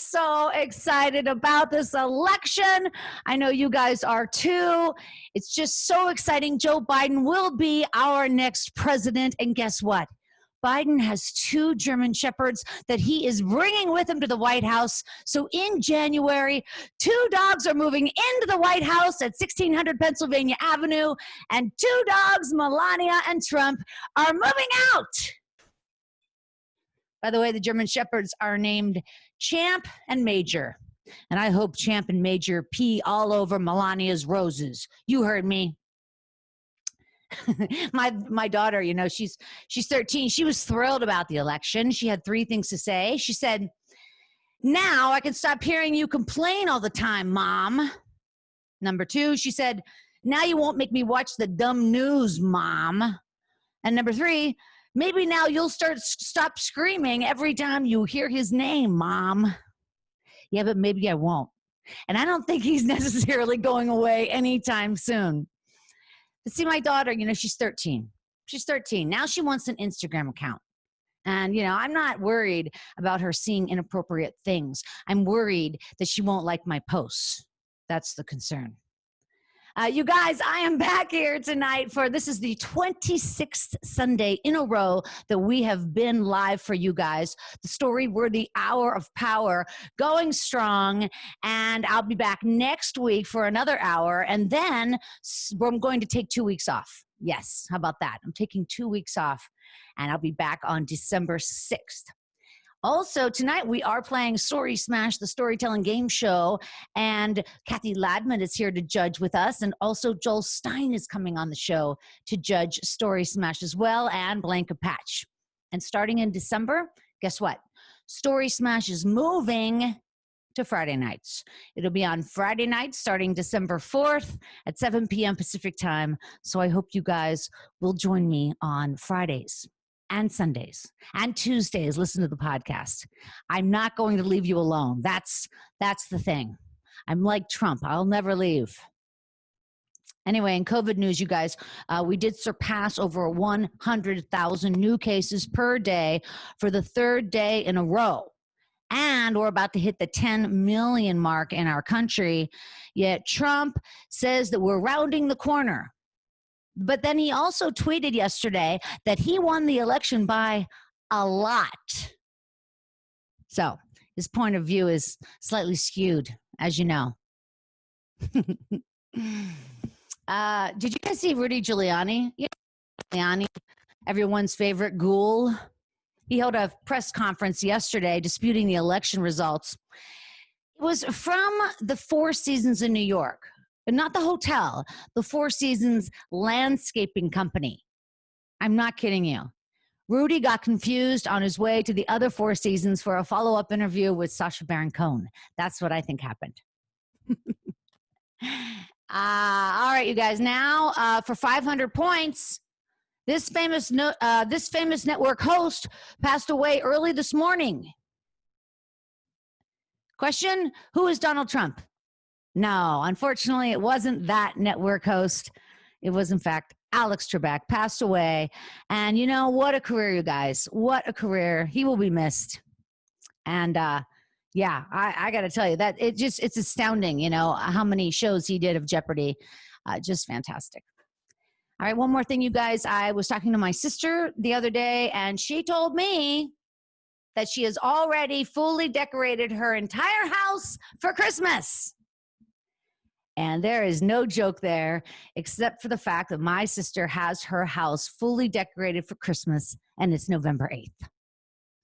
so excited about this election. I know you guys are too. It's just so exciting. Joe Biden will be our next president. And guess what? Biden has 2 German Shepherds that he is bringing with him to the White House. So in January, 2 dogs are moving into the White House at 1600 Pennsylvania Avenue, and 2 dogs, Melania and Trump, are moving out. By the way, the German Shepherds are named Champ and Major. And I hope Champ and Major pee all over Melania's roses. You heard me. my daughter, you know, she's 13. She was thrilled about the election. She had 3 things to say. She said, "Now I can stop hearing you complain all the time, Mom." Number 2, she said, "Now you won't make me watch the dumb news, Mom." And number 3, "Maybe now you'll stop screaming every time you hear his name, Mom." Yeah, but maybe I won't. And I don't think he's necessarily going away anytime soon. But see, my daughter, you know, she's 13. She's 13. Now she wants an Instagram account. And, you know, I'm not worried about her seeing inappropriate things. I'm worried that she won't like my posts. That's the concern. You guys, I am back here tonight this is the 26th Sunday in a row that we have been live for you guys. The story-worthy hour of power going strong, and I'll be back next week for another hour, and then I'm going to take 2 weeks off. Yes, how about that? I'm taking 2 weeks off, and I'll be back on December 6th. Also, tonight we are playing Story Smash, the storytelling game show, and Cathy Ladman is here to judge with us, and also Joel Stein is coming on the show to judge Story Smash as well, and Blanca Patch. And starting in December, guess what? Story Smash is moving to Friday nights. It'll be on Friday nights starting December 4th at 7 p.m. Pacific time, so I hope you guys will join me on Fridays and Sundays and Tuesdays. Listen to the podcast. I'm not going to leave you alone. That's the thing. I'm like Trump. I'll never leave. Anyway, in COVID news, you guys, we did surpass over 100,000 new cases per day for the 3rd day in a row. And we're about to hit the 10 million mark in our country. Yet Trump says that we're rounding the corner. But then he also tweeted yesterday that he won the election by a lot. So his point of view is slightly skewed, as you know. Did you guys see Rudy Giuliani? Yeah, Giuliani, everyone's favorite ghoul. He held a press conference yesterday disputing the election results. It was from the Four Seasons in New York. But not the hotel, the Four Seasons landscaping company. I'm not kidding you. Rudy got confused on his way to the other Four Seasons for a follow-up interview with Sacha Baron Cohen. That's what I think happened. All right, you guys. Now, for 500 points, this famous network host passed away early this morning. Question: who is Donald Trump? No, unfortunately, it wasn't that network host. It was, in fact, Alex Trebek, passed away. And, you know, what a career, you guys. What a career. He will be missed. And, yeah, I got to tell you, that it's astounding, you know, how many shows he did of Jeopardy. Just fantastic. All right, one more thing, you guys. I was talking to my sister the other day, and she told me that she has already fully decorated her entire house for Christmas. And there is no joke there, except for the fact that my sister has her house fully decorated for Christmas, and it's November 8th.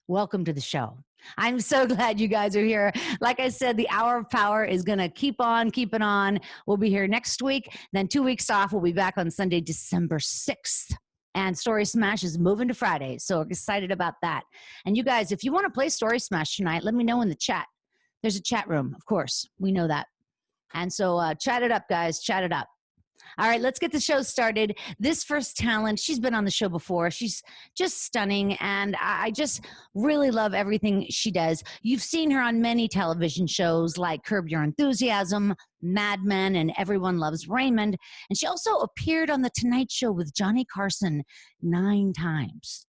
Welcome to the show. I'm so glad you guys are here. Like I said, the Hour of Power is going to keep on keeping on. We'll be here next week. Then 2 weeks off. We'll be back on Sunday, December 6th. And Story Smash is moving to Friday, so excited about that. And you guys, if you want to play Story Smash tonight, let me know in the chat. There's a chat room, of course. We know that. And so chat it up, guys. Chat it up. All right, let's get the show started. This first talent, she's been on the show before. She's just stunning, and I just really love everything she does. You've seen her on many television shows like Curb Your Enthusiasm, Mad Men, and Everyone Loves Raymond. And she also appeared on The Tonight Show with Johnny Carson 9 times.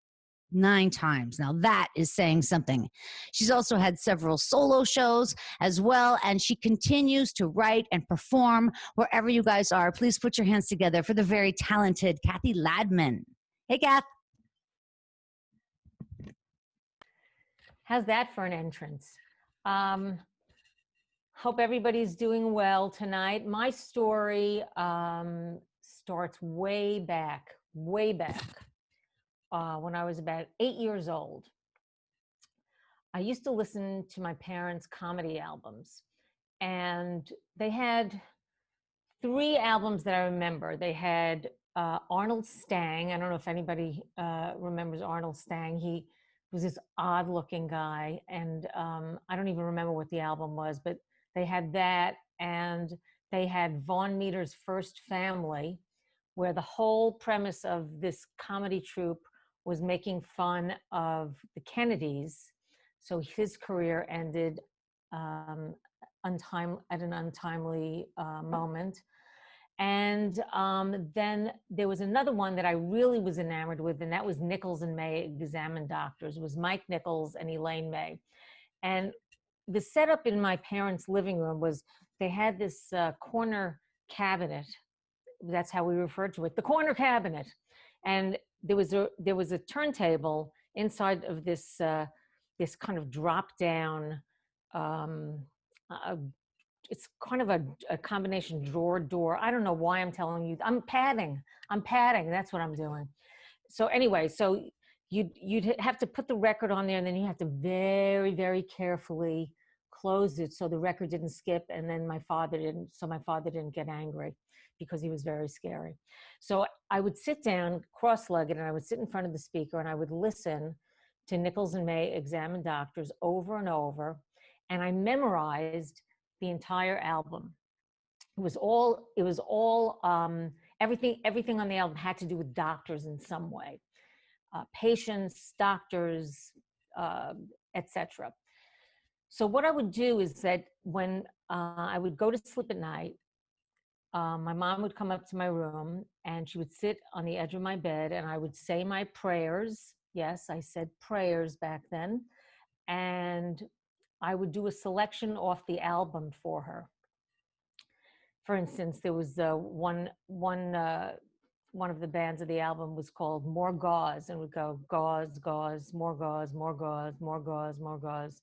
9 times. Now that is saying something. She's also had several solo shows as well, and she continues to write and perform wherever you guys are. Please put your hands together for the very talented Cathy Ladman. Hey, Kath. How's that for an entrance? Hope everybody's doing well tonight. My story starts way back, when I was about 8 years old. I used to listen to my parents' comedy albums, and they had 3 albums that I remember. They had Arnold Stang. I don't know if anybody remembers Arnold Stang. He was this odd-looking guy, and I don't even remember what the album was, but they had that, and they had Vaughn Meader's First Family, where the whole premise of this comedy troupe was making fun of the Kennedys. So his career ended at an untimely moment. And then there was another one that I really was enamored with, and that was Nichols and May Examine Doctors. It was Mike Nichols and Elaine May. And the setup in my parents' living room was they had this corner cabinet. That's how we referred to it, the corner cabinet. And there was a turntable inside of this this kind of drop down. It's kind of a combination drawer door. I don't know why I'm telling you. I'm padding. That's what I'm doing. So anyway, so you'd have to put the record on there, and then you have to very, very carefully close it so the record didn't skip, and then my father didn't get angry because he was very scary. So I would sit down cross-legged, and I would sit in front of the speaker, and I would listen to Nichols and May Examine Doctors over and over, and I memorized the entire album. It was all everything on the album had to do with doctors in some way, patients, doctors, etc. So what I would do is that when I would go to sleep at night, my mom would come up to my room, and she would sit on the edge of my bed, and I would say my prayers. Yes, I said prayers back then. And I would do a selection off the album for her. For instance, there was one of the bands of the album was called More Gauze, and would go gauze, gauze, more gauze, more gauze, more gauze, more gauze,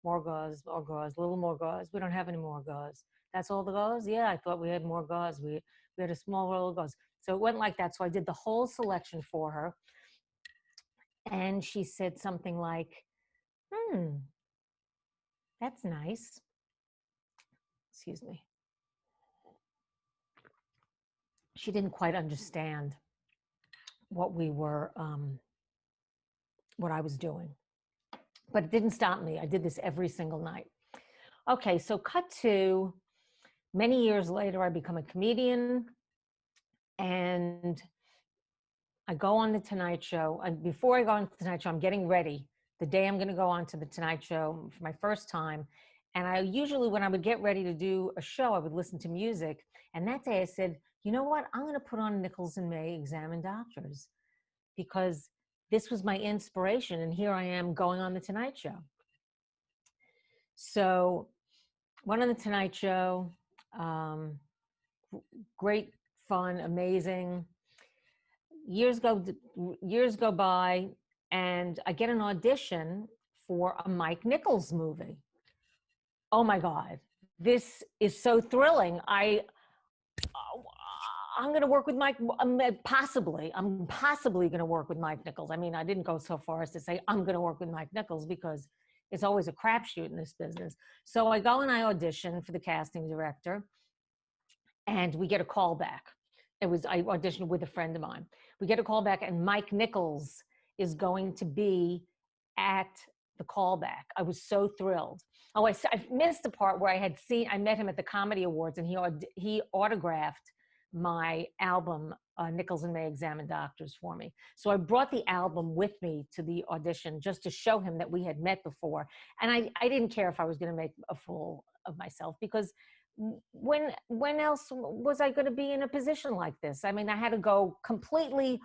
more gauze, more gauze, a little more gauze. We don't have any more gauze. That's all the gauze? Yeah, I thought we had more gauze. We had a small roll of gauze. So it went like that. So I did the whole selection for her. And she said something like, that's nice. Excuse me. She didn't quite understand what I was doing. But it didn't stop me. I did this every single night. Okay, so cut to many years later, I become a comedian, and I go on the Tonight Show. And before I go on the Tonight Show, I'm getting ready. The day I'm going to go on to the Tonight Show for my first time. And I usually, when I would get ready to do a show, I would listen to music. And that day I said, you know what? I'm going to put on Nichols and May Examine Doctors, because this was my inspiration. And here I am going on the Tonight Show. So went on the Tonight Show. Great fun, amazing. Years go by, and I get an audition for a Mike Nichols movie. Oh my God, this is so thrilling. I'm going to work with Mike. I'm possibly going to work with Mike Nichols. I mean, I didn't go so far as to say I'm going to work with Mike Nichols, because it's always a crapshoot in this business. So I go and I audition for the casting director, and we get a call back. I auditioned with a friend of mine. We get a call back, and Mike Nichols is going to be at the callback. I was so thrilled. Oh, I missed the part where I met him at the Comedy Awards, and he autographed my album, Nichols and May Examine Doctors, for me. So I brought the album with me to the audition just to show him that we had met before. And I didn't care if I was going to make a fool of myself, because when else was I going to be in a position like this? I mean, I had to go completely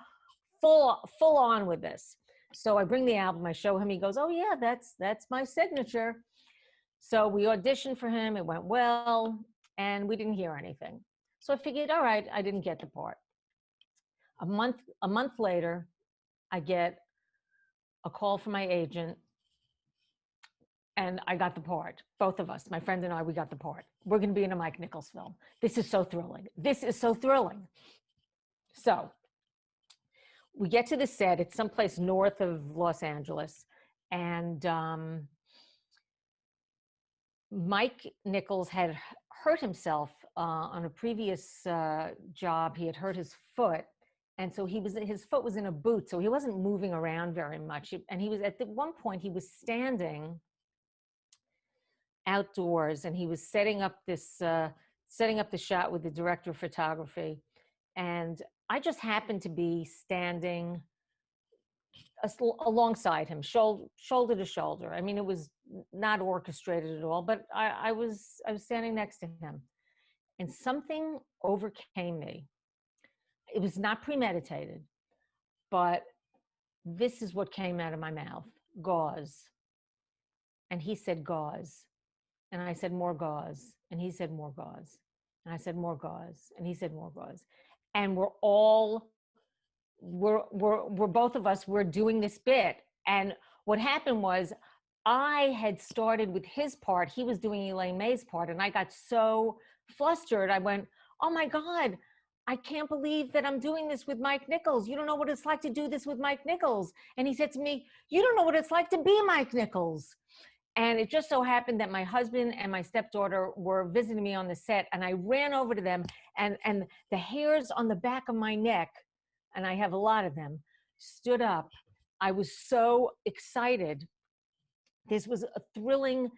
full on with this. So I bring the album, I show him, he goes, oh yeah, that's my signature. So we auditioned for him, it went well, and we didn't hear anything. So I figured, all right, I didn't get the part. A month later, I get a call from my agent, and I got the part. Both of us, my friend and I, we got the part. We're going to be in a Mike Nichols film. This is so thrilling. This is so thrilling. So we get to the set. It's someplace north of Los Angeles. And Mike Nichols had hurt himself on a previous job. He had hurt his foot. And so his foot was in a boot. So he wasn't moving around very much. And he was one point, he was standing outdoors, and he was setting up the shot with the director of photography. And I just happened to be standing alongside him, shoulder to shoulder. I mean, it was not orchestrated at all, but I was standing next to him, and something overcame me. It was not premeditated, but this is what came out of my mouth: gauze. And he said, gauze. And I said, more gauze. And he said, more gauze. And I said, more gauze. And he said, more gauze. And we're both of us, we're doing this bit. And what happened was, I had started with his part. He was doing Elaine May's part. And I got so flustered. I went, oh my God, I can't believe that I'm doing this with Mike Nichols. You don't know what it's like to do this with Mike Nichols. And he said to me, you don't know what it's like to be Mike Nichols. And it just so happened that my husband and my stepdaughter were visiting me on the set, and I ran over to them, and the hairs on the back of my neck, and I have a lot of them, stood up. I was so excited. This was a thrilling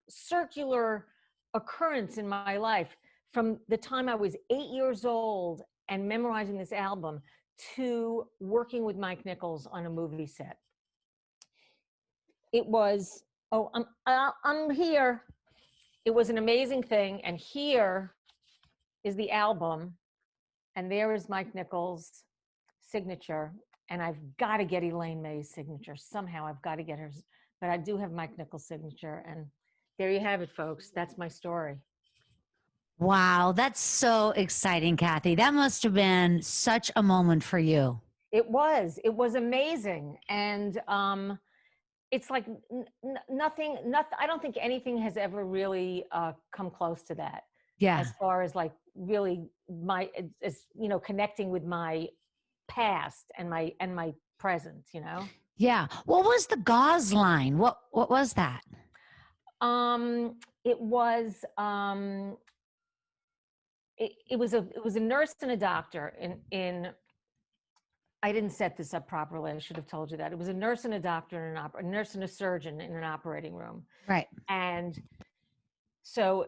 circular occurrence in my life, from the time I was 8 years old and memorizing this album to working with Mike Nichols on a movie set. It was, I'm here. It was an amazing thing. And here is the album. And there is Mike Nichols' signature. And I've got to get Elaine May's signature. Somehow I've got to get hers. But I do have Mike Nichols' signature. And there you have it, folks. That's my story. Wow, that's so exciting, Cathy. That must have been such a moment for you. It was amazing. And it's like nothing, I don't think anything has ever really come close to that. Yeah. As far as like really connecting with my past and my present, Yeah. What was the gauze line? What was that? It was it was a nurse and a doctor in I didn't set this up properly. I should have told you that. It was a nurse and a doctor and a nurse and a surgeon in an operating room. Right. And so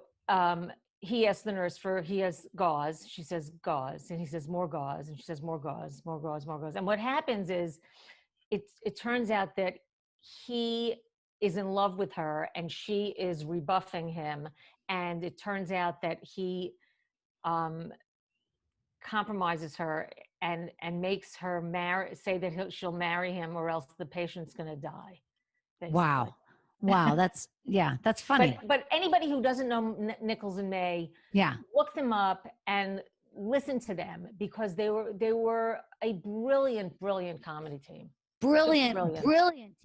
he asked the nurse he has gauze. She says gauze, and he says more gauze, and she says more gauze, more gauze, more gauze. And what happens is, it turns out that he is in love with her, and she is rebuffing him. And it turns out that he compromises her and makes her say that she'll marry him, or else the patient's going to die. Basically. Wow. That's funny. But anybody who doesn't know Nichols and May, look them up and listen to them, because they were a brilliant comedy team. Brilliant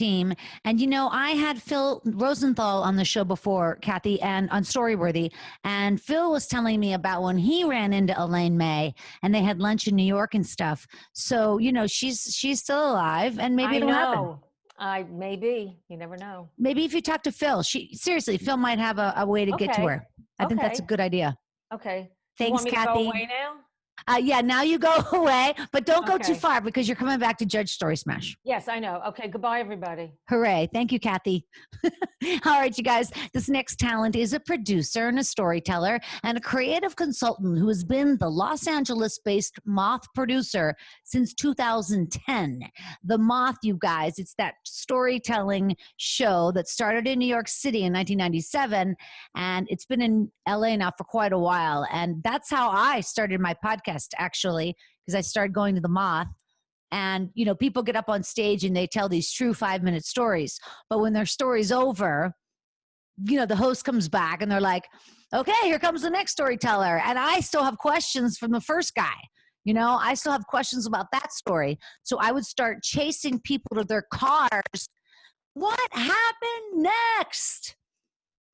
team. And I had Phil Rosenthal on the show before, Cathy, and on Storyworthy, and Phil was telling me about when he ran into Elaine May and they had lunch in New York and stuff. So she's still alive, and maybe it'll happen. Maybe, you never know. Maybe if you talk to Phil, Phil might have a way to get to her. I think that's a good idea. Okay. Thanks, you want me Cathy. to go away now? Yeah, now you go away, but don't go too far, because you're coming back to Judge Story Smash. Yes, I know. Okay, goodbye, everybody. Hooray. Thank you, Cathy. All right, you guys, this next talent is a producer and a storyteller and a creative consultant who has been the Los Angeles-based Moth producer since 2010. The Moth, you guys, it's that storytelling show that started in New York City in 1997, and it's been in LA now for quite a while. And that's how I started my podcast, actually, because I started going to the Moth And, you know, people get up on stage and they tell these true 5-minute stories. But when their story's over, you know, the host comes back and they're like, okay, here comes the next storyteller. And I still have questions from the first guy. You know, I still have questions about that story. So I would start chasing people to their cars. What happened next?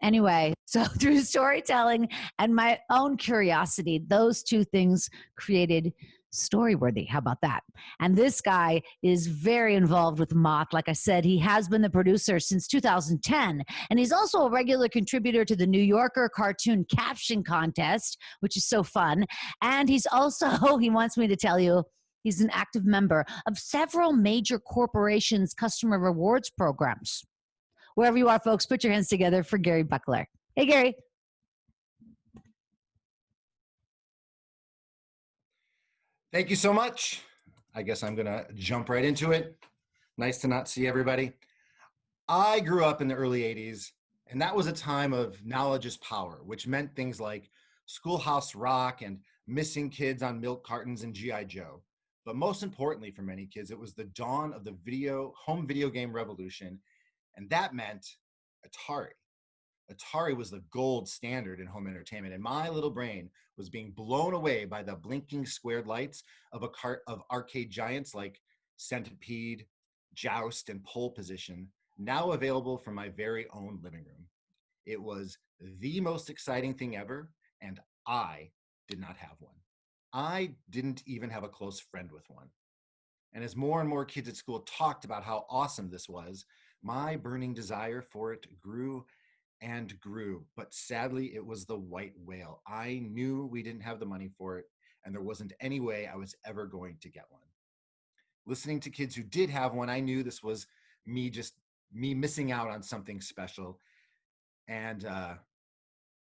Anyway, so through storytelling and my own curiosity, those two things created Storyworthy. How about that? And this guy is very involved with Moth. Like I said, he has been the producer since 2010. And he's also a regular contributor to the New Yorker Cartoon Caption Contest, which is so fun. And he's also, he wants me to tell you, he's an active member of several major corporations' customer rewards programs. Wherever you are, folks, put your hands together for Gary Buchler. Hey, Gary. Thank you so much. I guess I'm going to jump right into it. Nice to not see everybody. I grew up in the early 80s, and that was a time of knowledge is power, which meant things like Schoolhouse Rock and missing kids on milk cartons and G.I. Joe. But most importantly for many kids, it was the dawn of the home video game revolution, and that meant Atari. Atari was the gold standard in home entertainment, and my little brain was being blown away by the blinking squared lights of arcade giants like Centipede, Joust, and Pole Position, now available from my very own living room. It was the most exciting thing ever, and I did not have one. I didn't even have a close friend with one. And as more and more kids at school talked about how awesome this was, my burning desire for it grew and grew, but sadly it was the white whale. I knew we didn't have the money for it, and there wasn't any way I was ever going to get one. Listening to kids who did have one, I knew this was me missing out on something special. And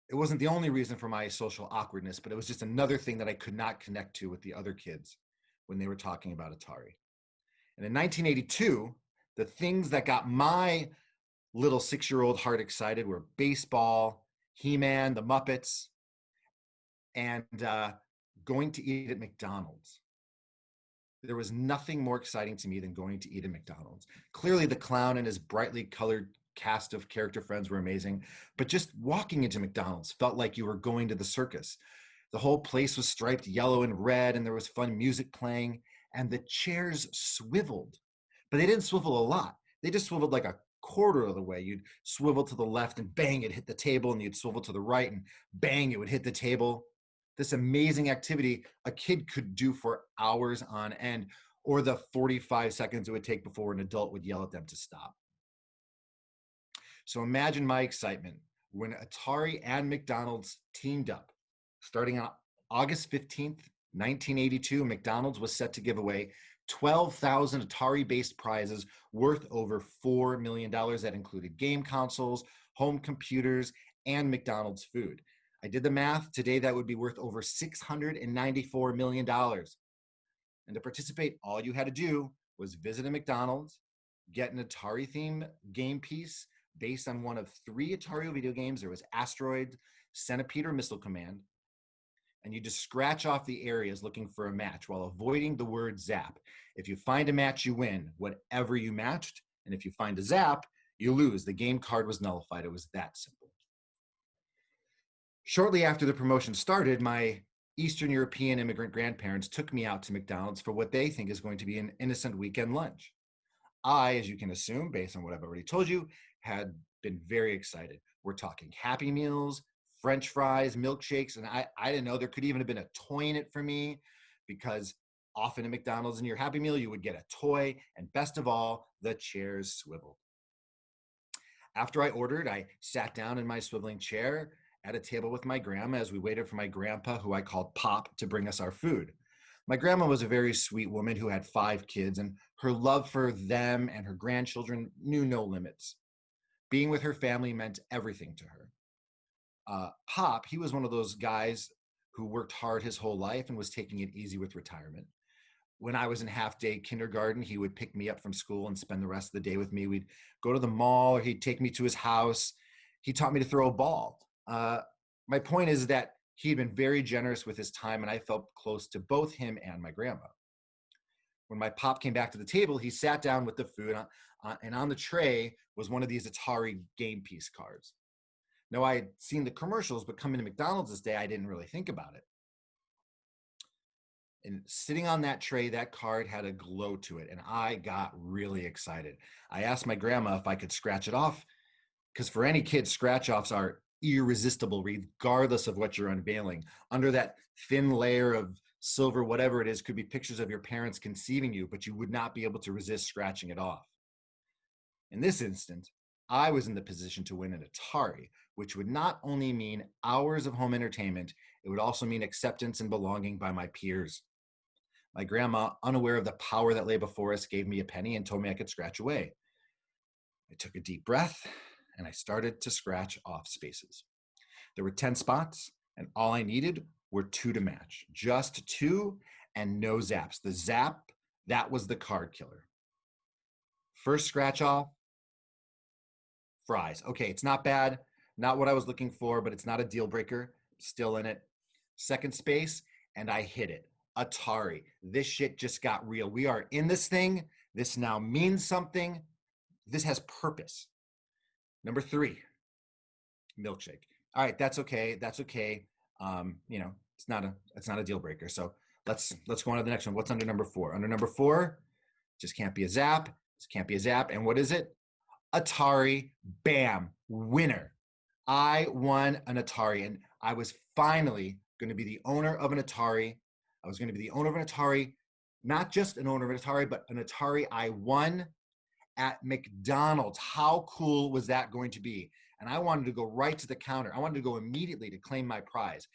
it wasn't the only reason for my social awkwardness, but it was just another thing that I could not connect to with the other kids when they were talking about Atari. And in 1982, the things that got my little 6-year-old heart excited were baseball, He-Man, the Muppets, and going to eat at McDonald's. There was nothing more exciting to me than going to eat at McDonald's. Clearly, the clown and his brightly colored cast of character friends were amazing, but just walking into McDonald's felt like you were going to the circus. The whole place was striped yellow and red, and there was fun music playing, and the chairs swiveled. But they didn't swivel a lot. They just swiveled like a quarter of the way. You'd swivel to the left and bang, it hit the table, and you'd swivel to the right and bang, it would hit the table. This amazing activity a kid could do for hours on end, or the 45 seconds it would take before an adult would yell at them to stop. So imagine my excitement when Atari and McDonald's teamed up. Starting on August 15th, 1982, McDonald's was set to give away 12,000 Atari-based prizes worth over $4 million. That included game consoles, home computers, and McDonald's food. I did the math. Today, that would be worth over $694 million. And to participate, all you had to do was visit a McDonald's, get an Atari-themed game piece based on one of 3 Atari video games. There was Asteroid, Centipede, or Missile Command. And you just scratch off the areas looking for a match while avoiding the word zap. If you find a match, you win whatever you matched. And if you find a zap, you lose. The game card was nullified. It was that simple. Shortly after the promotion started, my Eastern European immigrant grandparents took me out to McDonald's for what they think is going to be an innocent weekend lunch. I, as you can assume, based on what I've already told you, had been very excited. We're talking Happy Meals, French fries, milkshakes, and I didn't know there could even have been a toy in it for me, because often at McDonald's in your Happy Meal, you would get a toy, and best of all, the chairs swiveled. After I ordered, I sat down in my swiveling chair at a table with my grandma as we waited for my grandpa, who I called Pop, to bring us our food. My grandma was a very sweet woman who had 5 kids, and her love for them and her grandchildren knew no limits. Being with her family meant everything to her. Pop, he was one of those guys who worked hard his whole life and was taking it easy with retirement. When I was in half-day kindergarten, he would pick me up from school and spend the rest of the day with me. We'd go to the mall, or he'd take me to his house. He taught me to throw a ball. My point is that he had been very generous with his time, and I felt close to both him and my grandma. When my pop came back to the table, he sat down with the food, and on the tray was one of these Atari game piece cards. Now, I had seen the commercials, but coming to McDonald's this day, I didn't really think about it. And sitting on that tray, that card had a glow to it, and I got really excited. I asked my grandma if I could scratch it off, because for any kid, scratch-offs are irresistible, regardless of what you're unveiling. Under that thin layer of silver, whatever it is, could be pictures of your parents conceiving you, but you would not be able to resist scratching it off. In this instant, I was in the position to win an Atari, which would not only mean hours of home entertainment, it would also mean acceptance and belonging by my peers. My grandma, unaware of the power that lay before us, gave me a penny and told me I could scratch away. I took a deep breath and I started to scratch off spaces. There were 10 spots, and all I needed were 2 to match. Just 2 and no zaps. The zap, that was the card killer. First scratch off, fries. Okay, it's not bad. Not what I was looking for, but it's not a deal breaker. Still in it. Second space, and I hit it. Atari. This shit just got real. We are in this thing. This now means something. This has purpose. Number 3, milkshake. All right, that's okay. That's okay. It's not a deal breaker. So let's go on to the next one. What's under number 4? Under number 4, just can't be a zap. Just can't be a zap. And what is it? Atari. Bam. Winner. I won an Atari, and I was finally going to be the owner of an Atari. I was going to be the owner of an Atari, not just an owner of an Atari, but an Atari I won at McDonald's. How cool was that going to be? And I wanted to go right to the counter. I wanted to go immediately to claim my prize.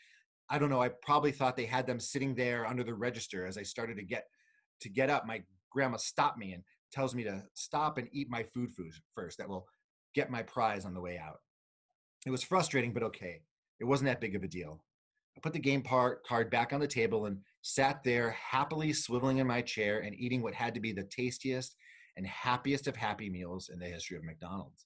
I don't know. I probably thought they had them sitting there under the register. As I started to get up, my grandma stopped me and tells me to stop and eat my food first. That will get my prize on the way out. It was frustrating, but okay. It wasn't that big of a deal. I put the game card back on the table and sat there happily swiveling in my chair and eating what had to be the tastiest and happiest of happy meals in the history of McDonald's.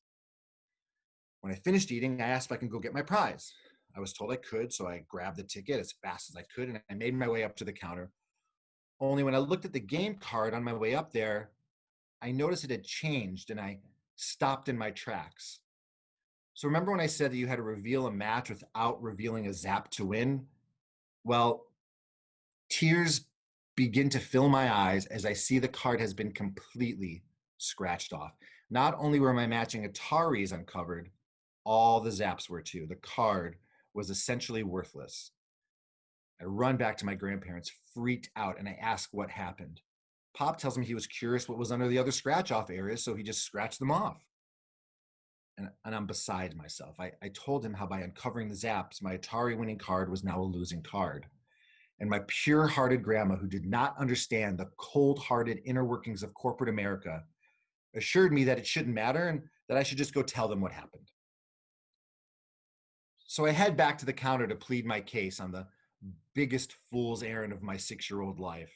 When I finished eating, I asked if I could go get my prize. I was told I could, so I grabbed the ticket as fast as I could, and I made my way up to the counter. Only when I looked at the game card on my way up there, I noticed it had changed, and I stopped in my tracks. So remember when I said that you had to reveal a match without revealing a zap to win? Well, tears begin to fill my eyes as I see the card has been completely scratched off. Not only were my matching Ataris uncovered, all the zaps were too. The card was essentially worthless. I run back to my grandparents, freaked out, and I ask what happened. Pop tells me he was curious what was under the other scratch-off areas, so he just scratched them off. And I'm beside myself. I told him how by uncovering the zaps, my Atari winning card was now a losing card. And my pure-hearted grandma, who did not understand the cold-hearted inner workings of corporate America, assured me that it shouldn't matter and that I should just go tell them what happened. So I head back to the counter to plead my case on the biggest fool's errand of my 6-year-old life.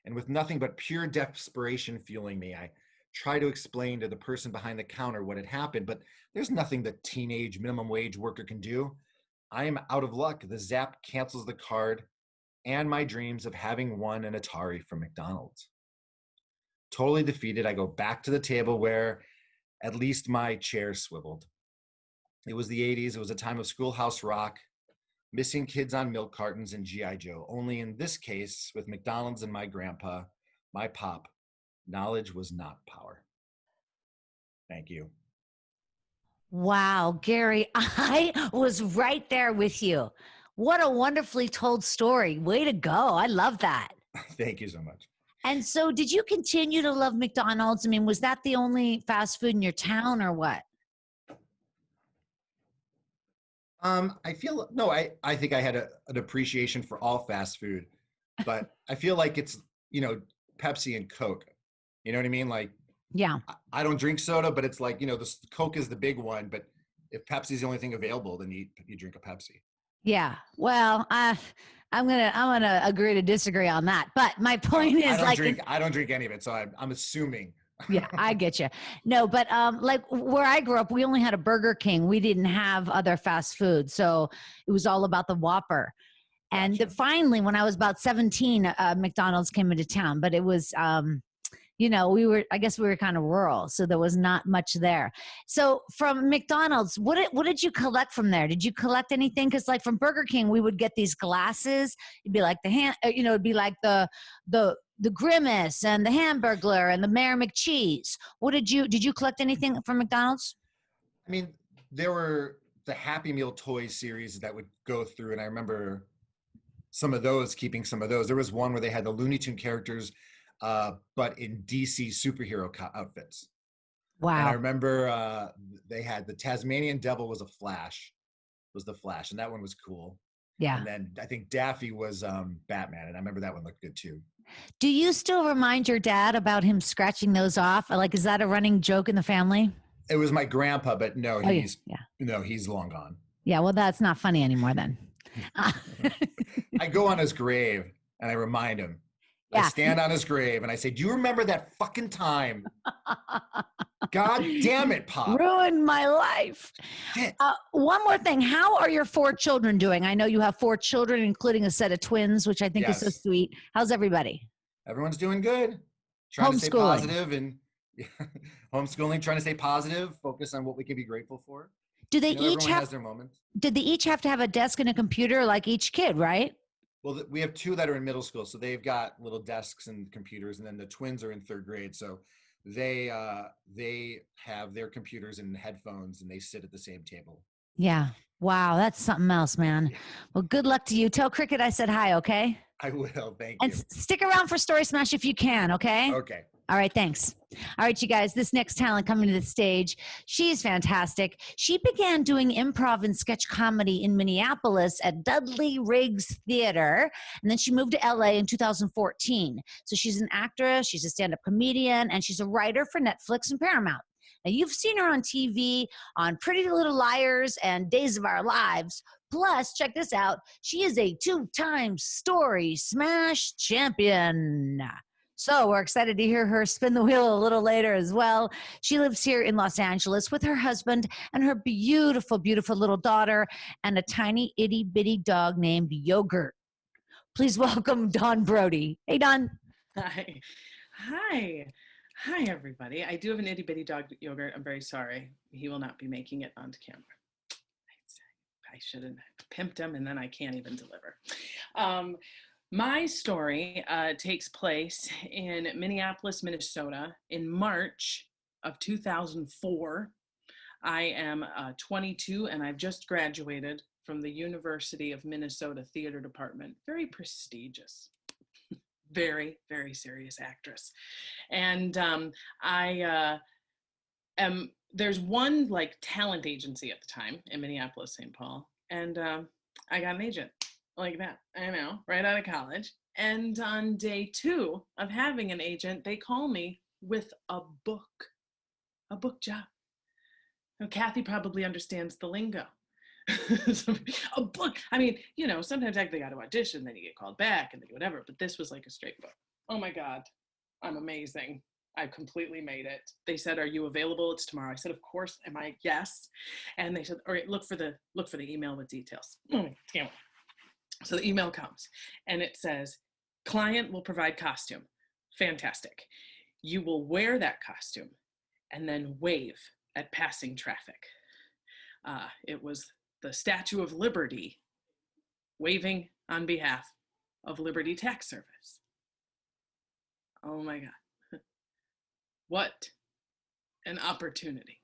And with nothing but pure desperation fueling me, I try to explain to the person behind the counter what had happened, but there's nothing the teenage minimum wage worker can do. I am out of luck. The zap cancels the card and my dreams of having won an Atari from McDonald's. Totally defeated, I go back to the table where at least my chair swiveled. It was the 80s. It was a time of Schoolhouse Rock, missing kids on milk cartons, and G.I. Joe. Only in this case, with McDonald's and my grandpa, my pop, knowledge was not power. Thank you. Wow, Gary, I was right there with you. What a wonderfully told story. Way to go. I love that. Thank you so much. And so did you continue to love McDonald's? I mean, was that the only fast food in your town or what? I think I had an appreciation for all fast food, but I feel like it's, Pepsi and Coke. You know what I mean? Like, yeah, I don't drink soda, but it's like, the Coke is the big one, but if Pepsi's the only thing available, then you drink a Pepsi. Yeah. Well, I'm gonna agree to disagree on that. But my point is, I don't drink any of it, so I'm assuming. Yeah, I get you. No, but like where I grew up, we only had a Burger King. We didn't have other fast food, so it was all about the Whopper. And Gotcha. finally, when I was about 17, McDonald's came into town, but it was, I guess we were kind of rural, so there was not much there. So from McDonald's, what did you collect from there? Did you collect anything? Because like from Burger King, we would get these glasses. It'd be like it'd be like the Grimace and the Hamburglar and the Mayor McCheese. Did you collect anything from McDonald's? I mean, there were the Happy Meal toy series that would go through, and I remember some of those, keeping some of those. There was one where they had the Looney Tune characters, but in DC superhero outfits. And I Wow. remember they had the Tasmanian Devil was the Flash, and that one was cool. Yeah. And then I think Daffy was Batman, and I remember that one looked good too. Do you still remind your dad about him scratching those off? Like, is that a running joke in the family? It was my grandpa, but no, Oh, he's yeah. he's long gone. Yeah, well, that's not funny anymore then. I go on his grave and I remind him. Yeah. I stand on his grave and I say, "Do you remember that fucking time? God damn it, Pop. Ruined my life." Shit. One more thing. How are your 4 children doing? I know you have 4 children, including a set of twins, which I think is so Yes. sweet. How's everybody? Everyone's doing good. Trying to stay Homeschooling. positive and homeschooling, trying to stay positive, focus on what we can be grateful for. Do they Everyone each has have? their moments. Did they each have to have a desk and a computer like each kid? Right? Well, we have 2 that are in middle school, so they've got little desks and computers, and then the twins are in 3rd grade, so they have their computers and headphones, and they sit at the same table. Yeah. Wow, that's something else, man. Yeah. Well, good luck to you. Tell Cricket I said hi, okay? I will. Thank And you. stick around for Story Smash if you can, okay? Okay. All right, thanks. All right, you guys, this next talent coming to the stage, she's fantastic. She began doing improv and sketch comedy in Minneapolis at Dudley Riggs Theater, and then she moved to LA in 2014. So she's an actress, she's a stand-up comedian, and she's a writer for Netflix and Paramount. Now, you've seen her on TV on Pretty Little Liars and Days of Our Lives. Plus, check this out, she is a 2-time Story Smash champion. So we're excited to hear her spin the wheel a little later as well. She lives here in Los Angeles with her husband and her beautiful, beautiful little daughter and a tiny itty bitty dog named Yogurt. Please welcome Don Brodey. Hey, Don. Hi. Hi. Hi, everybody. I do have an itty bitty dog, Yogurt. I'm very sorry. He will not be making it onto camera. I should have pimped him, and then I can't even deliver. My story takes place in Minneapolis, Minnesota in March of 2004. I am 22, and I've just graduated from the University of Minnesota Theater Department. Very prestigious. Very, very serious actress. And there's one like talent agency at the time in Minneapolis, St. Paul. And I got an agent like that, I know, right out of college. And on day 2 of having an agent, they call me with a book job. Now, Cathy probably understands the lingo. A book. I mean, you know, sometimes they got to audition, then you get called back and they do whatever, but this was like a straight book. Oh my God, I'm amazing. I completely made it. They said, "Are you available? It's tomorrow." I said, "Of course." Am I? Yes. And they said, "All right, look for the email with details." So the email comes and it says, "Client will provide costume." Fantastic. You will wear that costume and then wave at passing traffic. It was the Statue of Liberty waving on behalf of Liberty Tax Service. Oh my God. What an opportunity.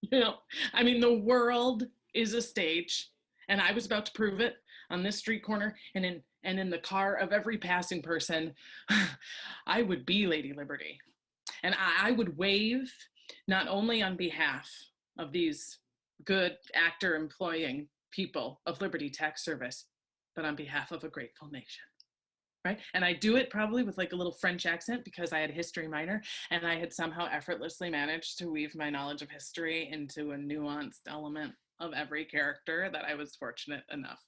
You know, I mean, the world is a stage, and I was about to prove it on this street corner and in the car of every passing person. I would be Lady Liberty. And I would wave not only on behalf of these good actor employing people of Liberty Tax Service, but on behalf of a grateful nation, right? And I do it probably with like a little French accent because I had a history minor and I had somehow effortlessly managed to weave my knowledge of history into a nuanced element of every character that I was fortunate enough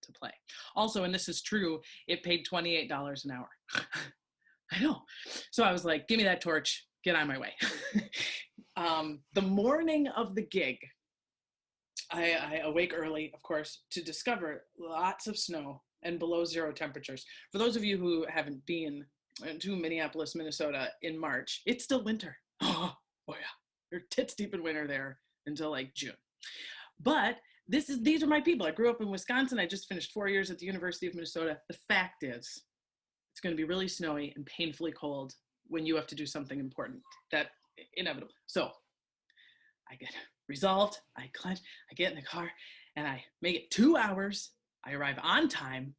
to play. Also, and this is true, it paid $28 an hour. I know. So I was like, give me that torch, get on my way. The morning of the gig, I awake early, of course, to discover lots of snow and below zero temperatures. For those of you who haven't been to Minneapolis, Minnesota in March, it's still winter. Oh yeah, you're tits deep in winter there until like June. But these are my people. I grew up in Wisconsin. I just finished 4 years at the University of Minnesota. The fact is, it's going to be really snowy and painfully cold when you have to do something important. That inevitable. So I get resolved. I clench. I get in the car, and I make it 2 hours. I arrive on time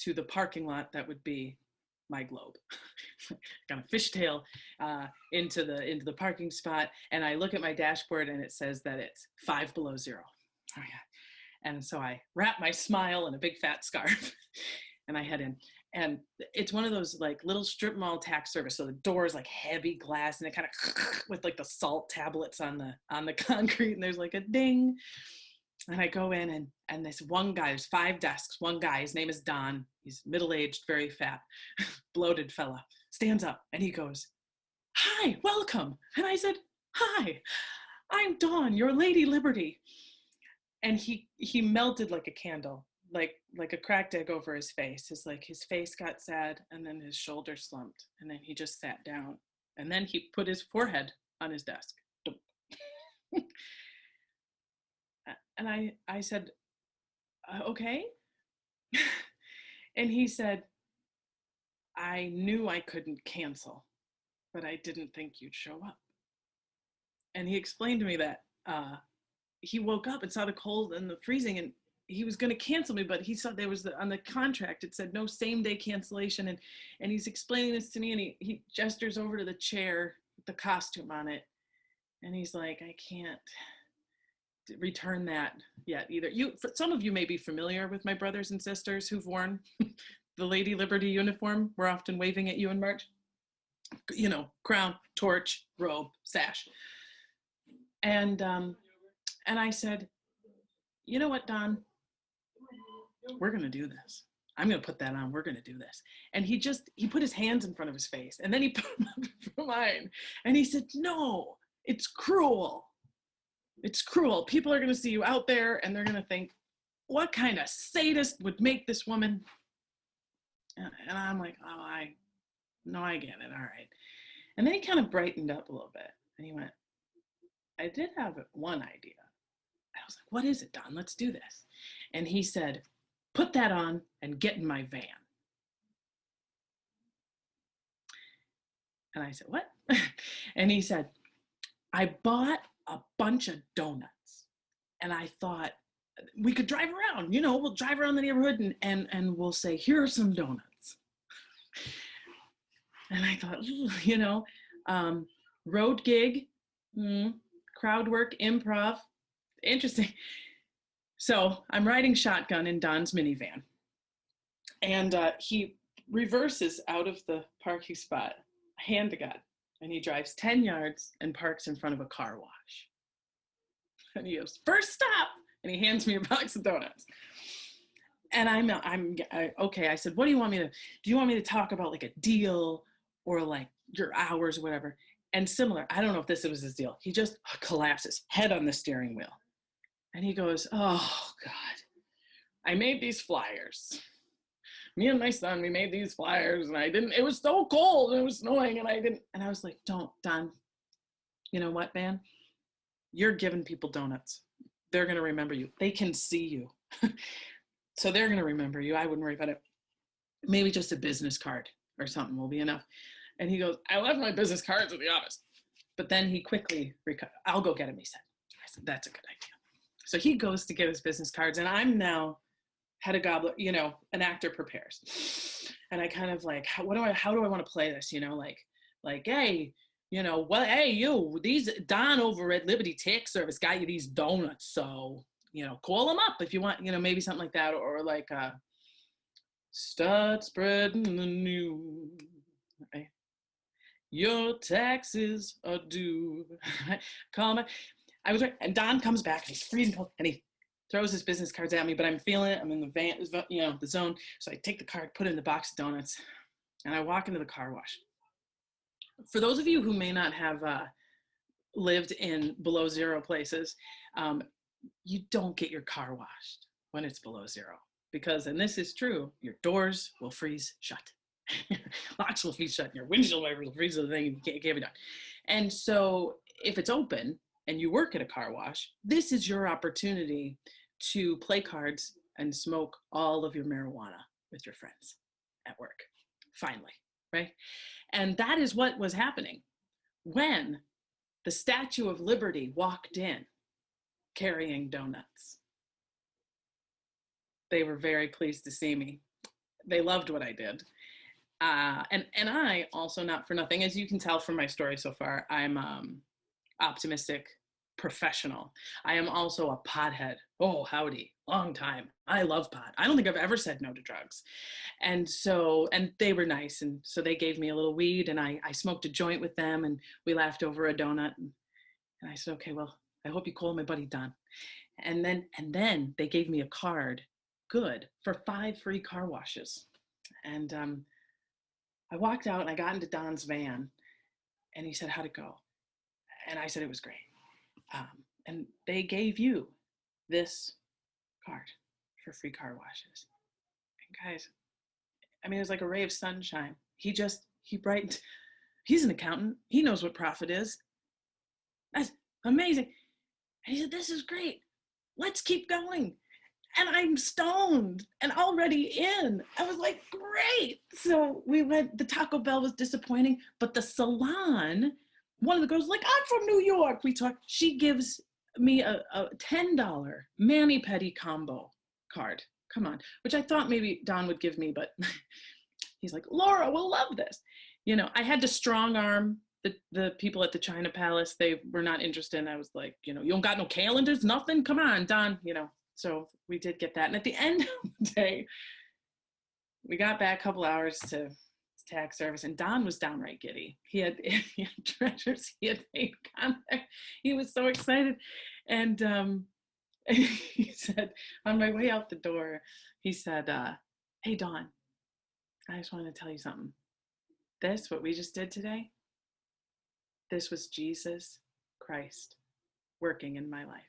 to the parking lot that would be my globe. Got a fishtail into the parking spot, and I look at my dashboard, and it says that it's 5 below zero. Oh yeah. And so I wrap my smile in a big fat scarf, and I head in. And it's one of those like little strip mall tax service. So the door is like heavy glass, and it kind of with like the salt tablets on the concrete, and there's like a ding. And I go in, and this one guy, there's 5 desks. One guy, his name is Don. He's middle-aged, very fat, bloated fella, stands up, and he goes, "Hi, welcome." And I said, "Hi, I'm Don, your Lady Liberty." And he melted like a candle, like a cracked egg over his face. His face got sad, and then his shoulders slumped, and then he just sat down, and then he put his forehead on his desk. And I said, "Okay." And he said, "I knew I couldn't cancel, but I didn't think you'd show up." And he explained to me that he woke up and saw the cold and the freezing, and he was going to cancel me, but he saw there was on the contract, it said no same day cancellation. And he's explaining this to me, and he gestures over to the chair with the costume on it. And he's like, "I can't return that yet either." Some of you may be familiar with my brothers and sisters who've worn the Lady Liberty uniform. We're often waving at you in March. You know, crown, torch, robe, sash. And I said, "You know what, Don? We're going to do this. I'm going to put that on. We're going to do this." And he put his hands in front of his face, and then he put them up for mine. And he said, "No, it's cruel. It's cruel. People are going to see you out there, and they're going to think, what kind of sadist would make this woman?" And I'm like, "Oh, I get it. All right." And then he kind of brightened up a little bit, and he went, "I did have one idea." I was like, "What is it, Don? Let's do this." And he said, "Put that on and get in my van." And I said, "What?" And he said, "I bought a bunch of donuts, and I thought we could drive around, we'll drive around the neighborhood and we'll say, 'Here are some donuts.'" And I thought, road gig, crowd work, improv, interesting. So I'm riding shotgun in Don's minivan, and he reverses out of the parking spot, hand to God, and he drives 10 yards and parks in front of a car wash. And he goes, "First stop," and he hands me a box of donuts. And I'm okay. I said, "What do you want me to talk about, like a deal or like your hours or whatever?" And similar, I don't know if this was his deal. He just collapses, head on the steering wheel. And he goes, "Oh God, I made these flyers. Me and my son, we made these flyers, and it was so cold and it was snowing, and I didn't." And I was like, "Don't, Don, you know what, man? You're giving people donuts. They're going to remember you. They can see you." So they're going to remember you. I wouldn't worry about it. Maybe just a business card or something will be enough. And he goes, "I left my business cards at the office." But then he quickly, "I'll go get him," he said. I said, "That's a good idea." So he goes to get his business cards, and I'm now head of goblet, an actor prepares. And I kind of like, how do I want to play this? Like, "Hey, hey, these Don over at Liberty Tech Service got you these donuts. So, call them up if you want, maybe something like that." Or like, "Start spreading the news. Right? Your taxes are due." Call me. I was right. And Don comes back, and he's freezing cold, and he throws his business cards at me, but I'm feeling it. I'm in the van, the zone. So I take the card, put it in the box of donuts, and I walk into the car wash. For those of you who may not have lived in below zero places, you don't get your car washed when it's below 0, because, and this is true, your doors will freeze shut. Locks will freeze shut, and your windshield wipers will freeze, the thing you can't be done. And so if it's open and you work at a car wash, this is your opportunity to play cards and smoke all of your marijuana with your friends at work, finally, right? And that is what was happening when the Statue of Liberty walked in carrying donuts. They were very pleased to see me. They loved what I did. And I also, not for nothing, as you can tell from my story so far, I'm optimistic professional. I am also a pothead. Oh, howdy, long time. I love pot. I don't think I've ever said no to drugs. And so, and they were nice. And so they gave me a little weed, and I smoked a joint with them, and we laughed over a donut. And I said, okay, well, I hope you call my buddy Don. And then they gave me a card, good, for 5 free car washes. And I walked out and I got into Don's van, and he said, how'd it go? And I said, it was great. And they gave you this card for free car washes. And guys, I mean, it was like a ray of sunshine. He brightened. He's an accountant. He knows what profit is. That's amazing. And he said, this is great. Let's keep going. And I'm stoned and already in. I was like, great. So we went, the Taco Bell was disappointing, but the salon, one of the girls was like, I'm from New York. We talked, she gives me a $10 mani-pedi combo card. Come on, which I thought maybe Don would give me, but he's like, Laura will love this. You know, I had to strong arm the people at the China Palace. They were not interested. And I was like, you know, you don't got no calendars, nothing? Come on, Don, you know. So we did get that. And at the end of the day, we got back a couple hours to tax service, and Don was downright giddy. He had treasures, he had made contact. He was so excited. And he said, on my way out the door, he said, hey, Don, I just wanted to tell you something. This, what we just did today, this was Jesus Christ working in my life.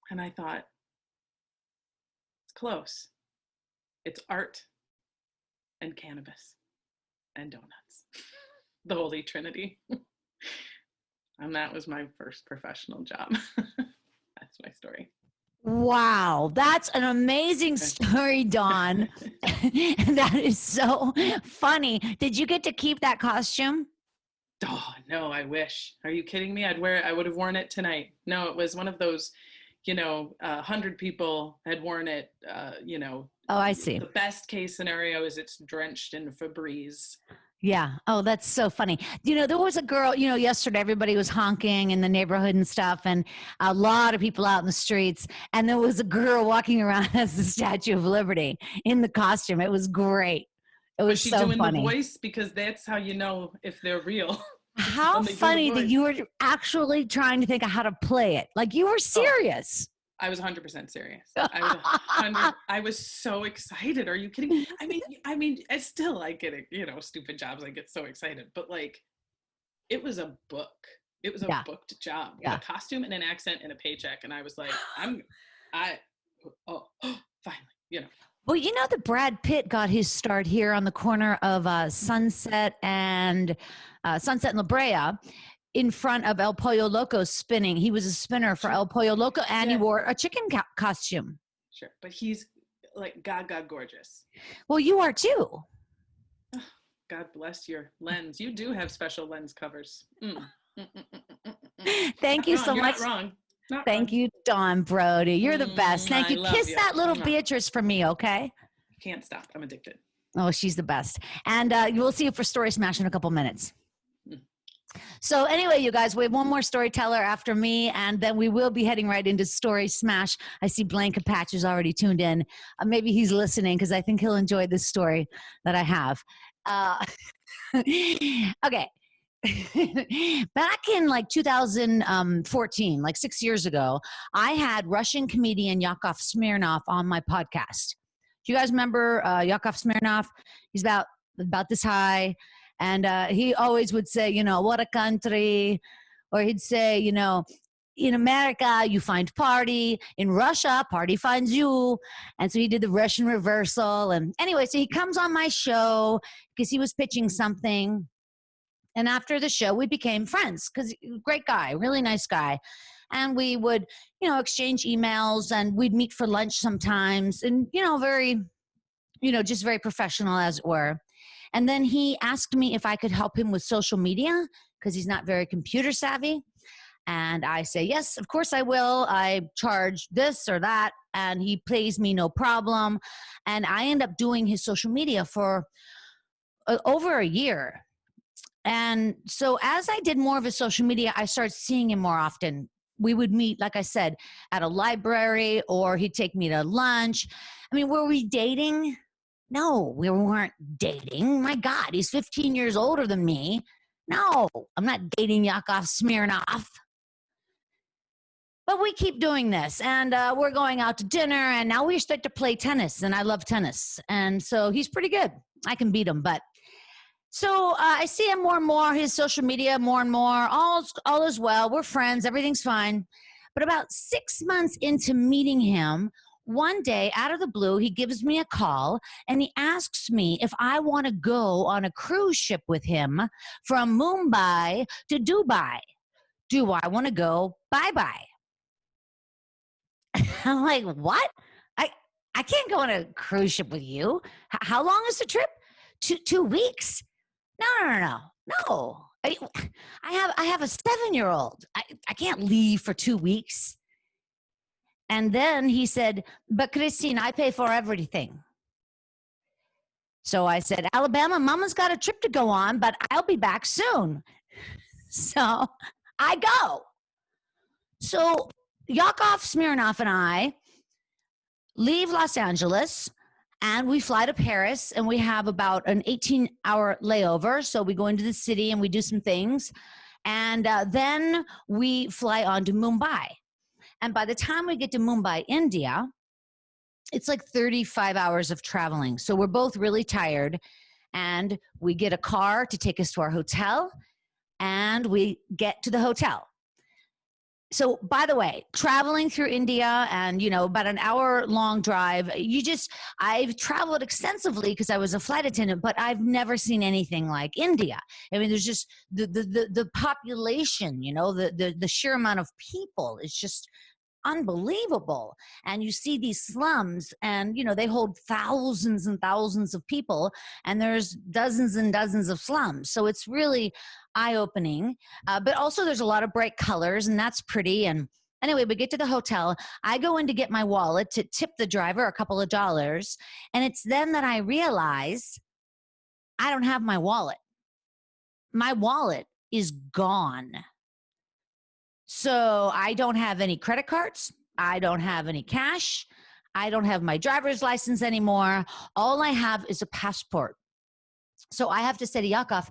And I thought, it's close. It's art and cannabis and donuts. The Holy Trinity. And that was my first professional job. That's my story. Wow, that's an amazing story, Dawn. That is so funny. Did you get to keep that costume? Oh, no, I wish. Are you kidding me? I would have worn it tonight. No, it was one of those, 100 people had worn it, Oh, I see. The best case scenario is it's drenched in Febreze. Yeah. Oh, that's so funny. There was a girl, yesterday everybody was honking in the neighborhood and stuff, and a lot of people out in the streets. And there was a girl walking around as the Statue of Liberty in the costume. It was great. It was so funny. Was she doing the voice? Because that's how you know if they're real. How funny that you were actually trying to think of how to play it. Like you were serious. I was 100% serious. I was so excited. Are you kidding? I mean, I get it, stupid jobs. I get so excited, but like, it was a book. It was a booked job, a costume and an accent and a paycheck. And I was like, finally, Well, that Brad Pitt got his start here on the corner of Sunset and La Brea, in front of El Pollo Loco spinning. He was a spinner for El Pollo Loco, and he wore a chicken costume. Sure, but he's like gaga gorgeous. Well, you are too. God bless your lens. You do have special lens covers. Thank you so much. Not wrong. Thank you, Dawn Brodey. You're the best. Thank you. Kiss that little Beatrice for me, okay? Can't stop. I'm addicted. Oh, she's the best. And we'll see you for Story Smash in a couple minutes. So anyway, you guys, we have one more storyteller after me, and then we will be heading right into Story Smash. I see Blanket Patch is already tuned in. Maybe he's listening because I think he'll enjoy this story that I have. Okay. Back in like 2014, like 6 years ago, I had Russian comedian Yakov Smirnoff on my podcast. Do you guys remember Yakov Smirnoff? He's about this high. And he always would say, what a country, or he'd say, in America, you find party. In Russia, party finds you. And so he did the Russian reversal. And anyway, so he comes on my show because he was pitching something. And after the show, we became friends because great guy, really nice guy. And we would, exchange emails, and we'd meet for lunch sometimes, and, very, just very professional, as it were. And then he asked me if I could help him with social media because he's not very computer savvy. And I say, yes, of course I will. I charge this or that, and he pays me no problem. And I end up doing his social media for over a year. And so as I did more of his social media, I started seeing him more often. We would meet, like I said, at a library, or he'd take me to lunch. I mean, were we dating? No, we weren't dating. My God, he's 15 years older than me. No, I'm not dating Yakov Smirnoff. But we keep doing this, and we're going out to dinner, and now we start to play tennis, and I love tennis. And so he's pretty good. I can beat him, but so I see him more and more, his social media more and more, all is well. We're friends. Everything's fine. But about 6 months into meeting him, one day out of the blue, he gives me a call and he asks me if I want to go on a cruise ship with him from Mumbai to Dubai. Do I want to go? Bye-bye. I'm like, what? I can't go on a cruise ship with you. How long is the trip? 2 weeks? No. I have a 7-year-old. I can't leave for 2 weeks. And then he said, but Christine, I pay for everything. So I said, Alabama, Mama's got a trip to go on, but I'll be back soon. So I go. So Yakov Smirnoff and I leave Los Angeles, and we fly to Paris, and we have about an 18-hour layover. So we go into the city and we do some things. And then we fly on to Mumbai. And by the time we get to Mumbai, India, it's like 35 hours of traveling. So we're both really tired. And we get a car to take us to our hotel. And we get to the hotel. So, by the way, traveling through India and, about an hour-long drive, I've traveled extensively because I was a flight attendant, but I've never seen anything like India. I mean, there's just the population, the sheer amount of people is just unbelievable. And you see these slums, and, they hold thousands and thousands of people, and there's dozens and dozens of slums. So it's really eye-opening, but also there's a lot of bright colors, and that's pretty. And anyway, we get to the hotel. I go in to get my wallet to tip the driver a couple of dollars, and it's then that I realize I don't have my wallet. My wallet is gone. So I don't have any credit cards. I don't have any cash. I don't have my driver's license anymore. All I have is a passport. So I have to say to Yakov,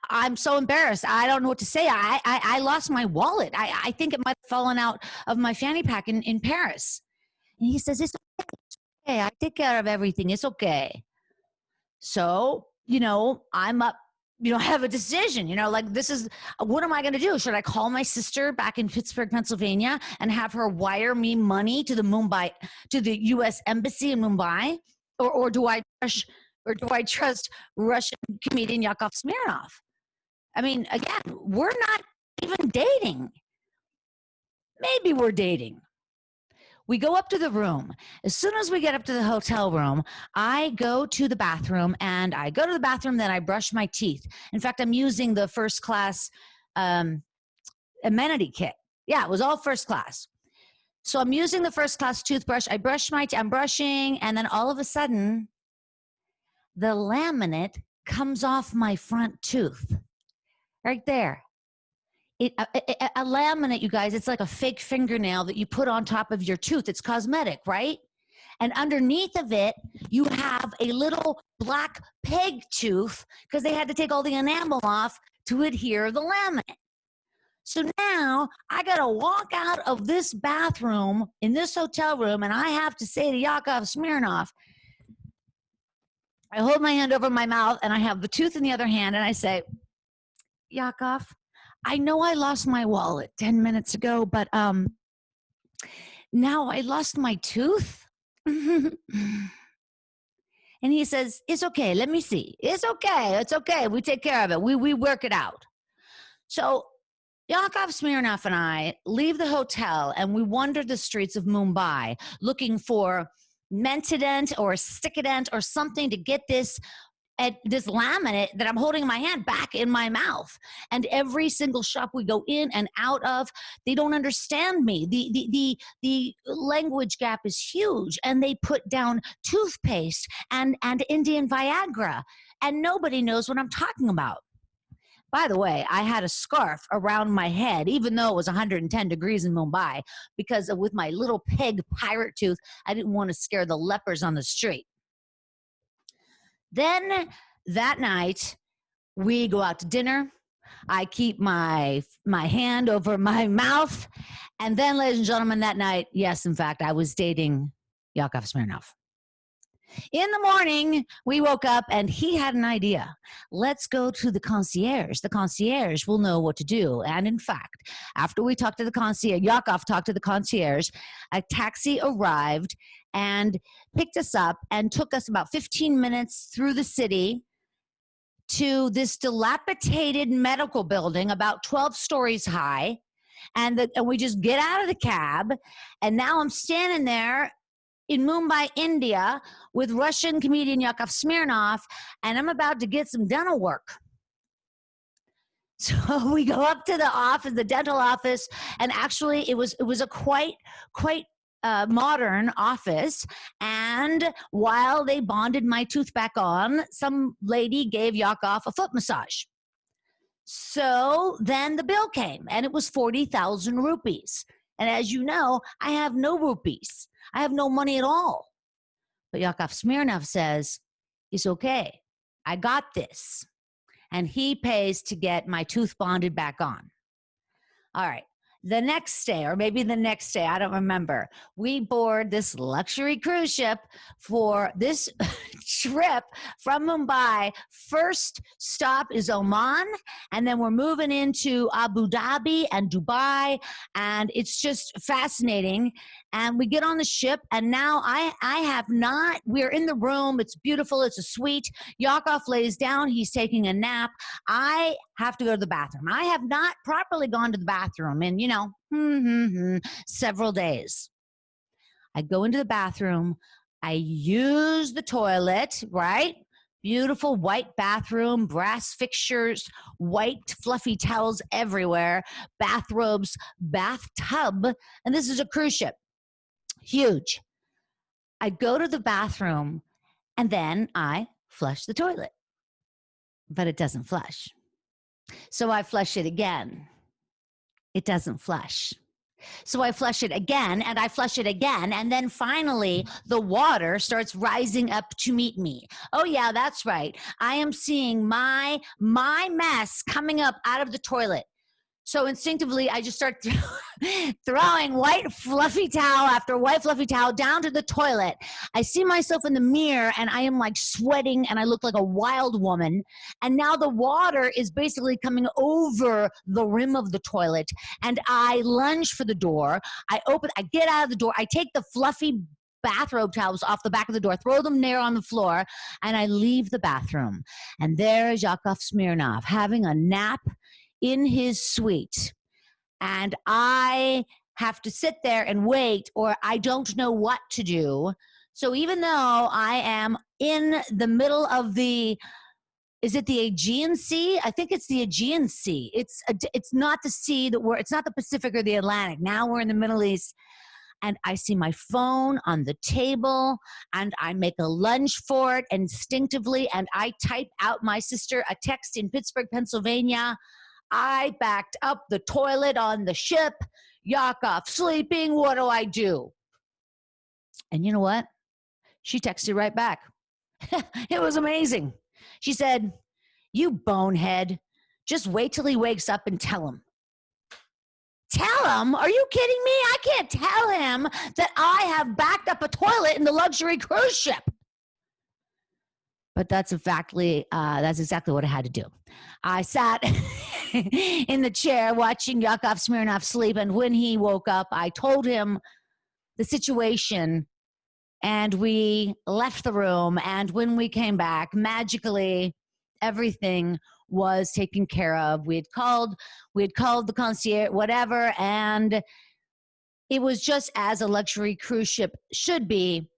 I'm so embarrassed. I don't know what to say. I lost my wallet. I think it might have fallen out of my fanny pack in Paris. And he says, it's okay. I take care of everything. It's okay. So, I'm up, I have a decision, this is, what am I going to do? Should I call my sister back in Pittsburgh, Pennsylvania, and have her wire me money to the U.S. Embassy in Mumbai? Or do I trust Russian comedian Yakov Smirnoff? I mean, again, we're not even dating. Maybe we're dating. We go up to the room. As soon as we get up to the hotel room, I go to the bathroom, then I brush my teeth. In fact, I'm using the first class amenity kit. Yeah, it was all first class. So I'm using the first class toothbrush. I'm brushing, and then all of a sudden, the laminate comes off my front tooth. Right there. A laminate, you guys, it's like a fake fingernail that you put on top of your tooth. It's cosmetic, right? And underneath of it, you have a little black peg tooth because they had to take all the enamel off to adhere the laminate. So now I got to walk out of this bathroom in this hotel room, and I have to say to Yakov Smirnoff, I hold my hand over my mouth, and I have the tooth in the other hand, and I say, Yakov, I know I lost my wallet 10 minutes ago, but now I lost my tooth. And he says, it's okay. Let me see. It's okay. It's okay. We take care of it. We work it out. So Yakov Smirnoff and I leave the hotel and we wander the streets of Mumbai looking for Mentadent or Sticadent or something to get this laminate that I'm holding in my hand back in my mouth. And every single shop we go in and out of, they don't understand me. The language gap is huge, and they put down toothpaste and Indian Viagra, and nobody knows what I'm talking about. By the way, I had a scarf around my head, even though it was 110 degrees in Mumbai, because with my little pig pirate tooth, I didn't want to scare the lepers on the street. Then that night, we go out to dinner. I keep my hand over my mouth. And then, ladies and gentlemen, that night, yes, in fact, I was dating Yakov Smirnoff. In the morning, we woke up and he had an idea. Let's go to the concierge. The concierge will know what to do. And in fact, after we talked to the concierge, Yakov talked to the concierge, a taxi arrived and picked us up and took us about 15 minutes through the city to this dilapidated medical building about 12 stories high. And we just get out of the cab. And now I'm standing there in Mumbai, India, with Russian comedian Yakov Smirnoff, and I'm about to get some dental work. So we go up to the office, the dental office, and actually it was a quite modern office. And while they bonded my tooth back on, some lady gave Yakov a foot massage. So then the bill came, and it was 40,000 rupees. And as you know, I have no rupees. I have no money at all. But Yakov Smirnoff says, it's okay. I got this. And he pays to get my tooth bonded back on. All right. The next day, or maybe the next day, I don't remember, we board this luxury cruise ship for this trip from Mumbai. First stop is Oman, and then we're moving into Abu Dhabi and Dubai, and it's just fascinating. And we get on the ship, and now we're in the room. It's beautiful. It's a suite. Yakov lays down. He's taking a nap. I have to go to the bathroom. I have not properly gone to the bathroom in, several days. I go into the bathroom. I use the toilet, right? Beautiful white bathroom, brass fixtures, white fluffy towels everywhere, bathrobes, bathtub, and this is a cruise ship. Huge. I go to the bathroom and then I flush the toilet, but it doesn't flush. So I flush it again. It doesn't flush. So I flush it again and I flush it again. And then finally the water starts rising up to meet me. Oh yeah, that's right. I am seeing my mess coming up out of the toilet. So instinctively, I just start throwing white fluffy towel after white fluffy towel down to the toilet. I see myself in the mirror and I am like sweating and I look like a wild woman. And now the water is basically coming over the rim of the toilet. And I lunge for the door. I get out of the door. I take the fluffy bathrobe towels off the back of the door, throw them there on the floor, and I leave the bathroom. And there is Yakov Smirnoff having a nap in his suite, and I have to sit there and wait, or I don't know what to do. So even though I am in the middle of is it the Aegean Sea? I think it's the Aegean Sea. It's not the sea it's not the Pacific or the Atlantic. Now we're in the Middle East. And I see my phone on the table, and I make a lunge for it instinctively, and I type out my sister a text in Pittsburgh, Pennsylvania. I backed up the toilet on the ship. Yakov sleeping. What do I do? And you know what? She texted right back. It was amazing. She said, "You bonehead. Just wait till he wakes up and tell him." Tell him? Are you kidding me? I can't tell him that I have backed up a toilet in the luxury cruise ship. But that's exactly what I had to do. I sat in the chair watching Yakov Smirnoff sleep. And when he woke up, I told him the situation, and we left the room. And when we came back, magically, everything was taken care of. We had called the concierge, whatever, and it was just as a luxury cruise ship should be,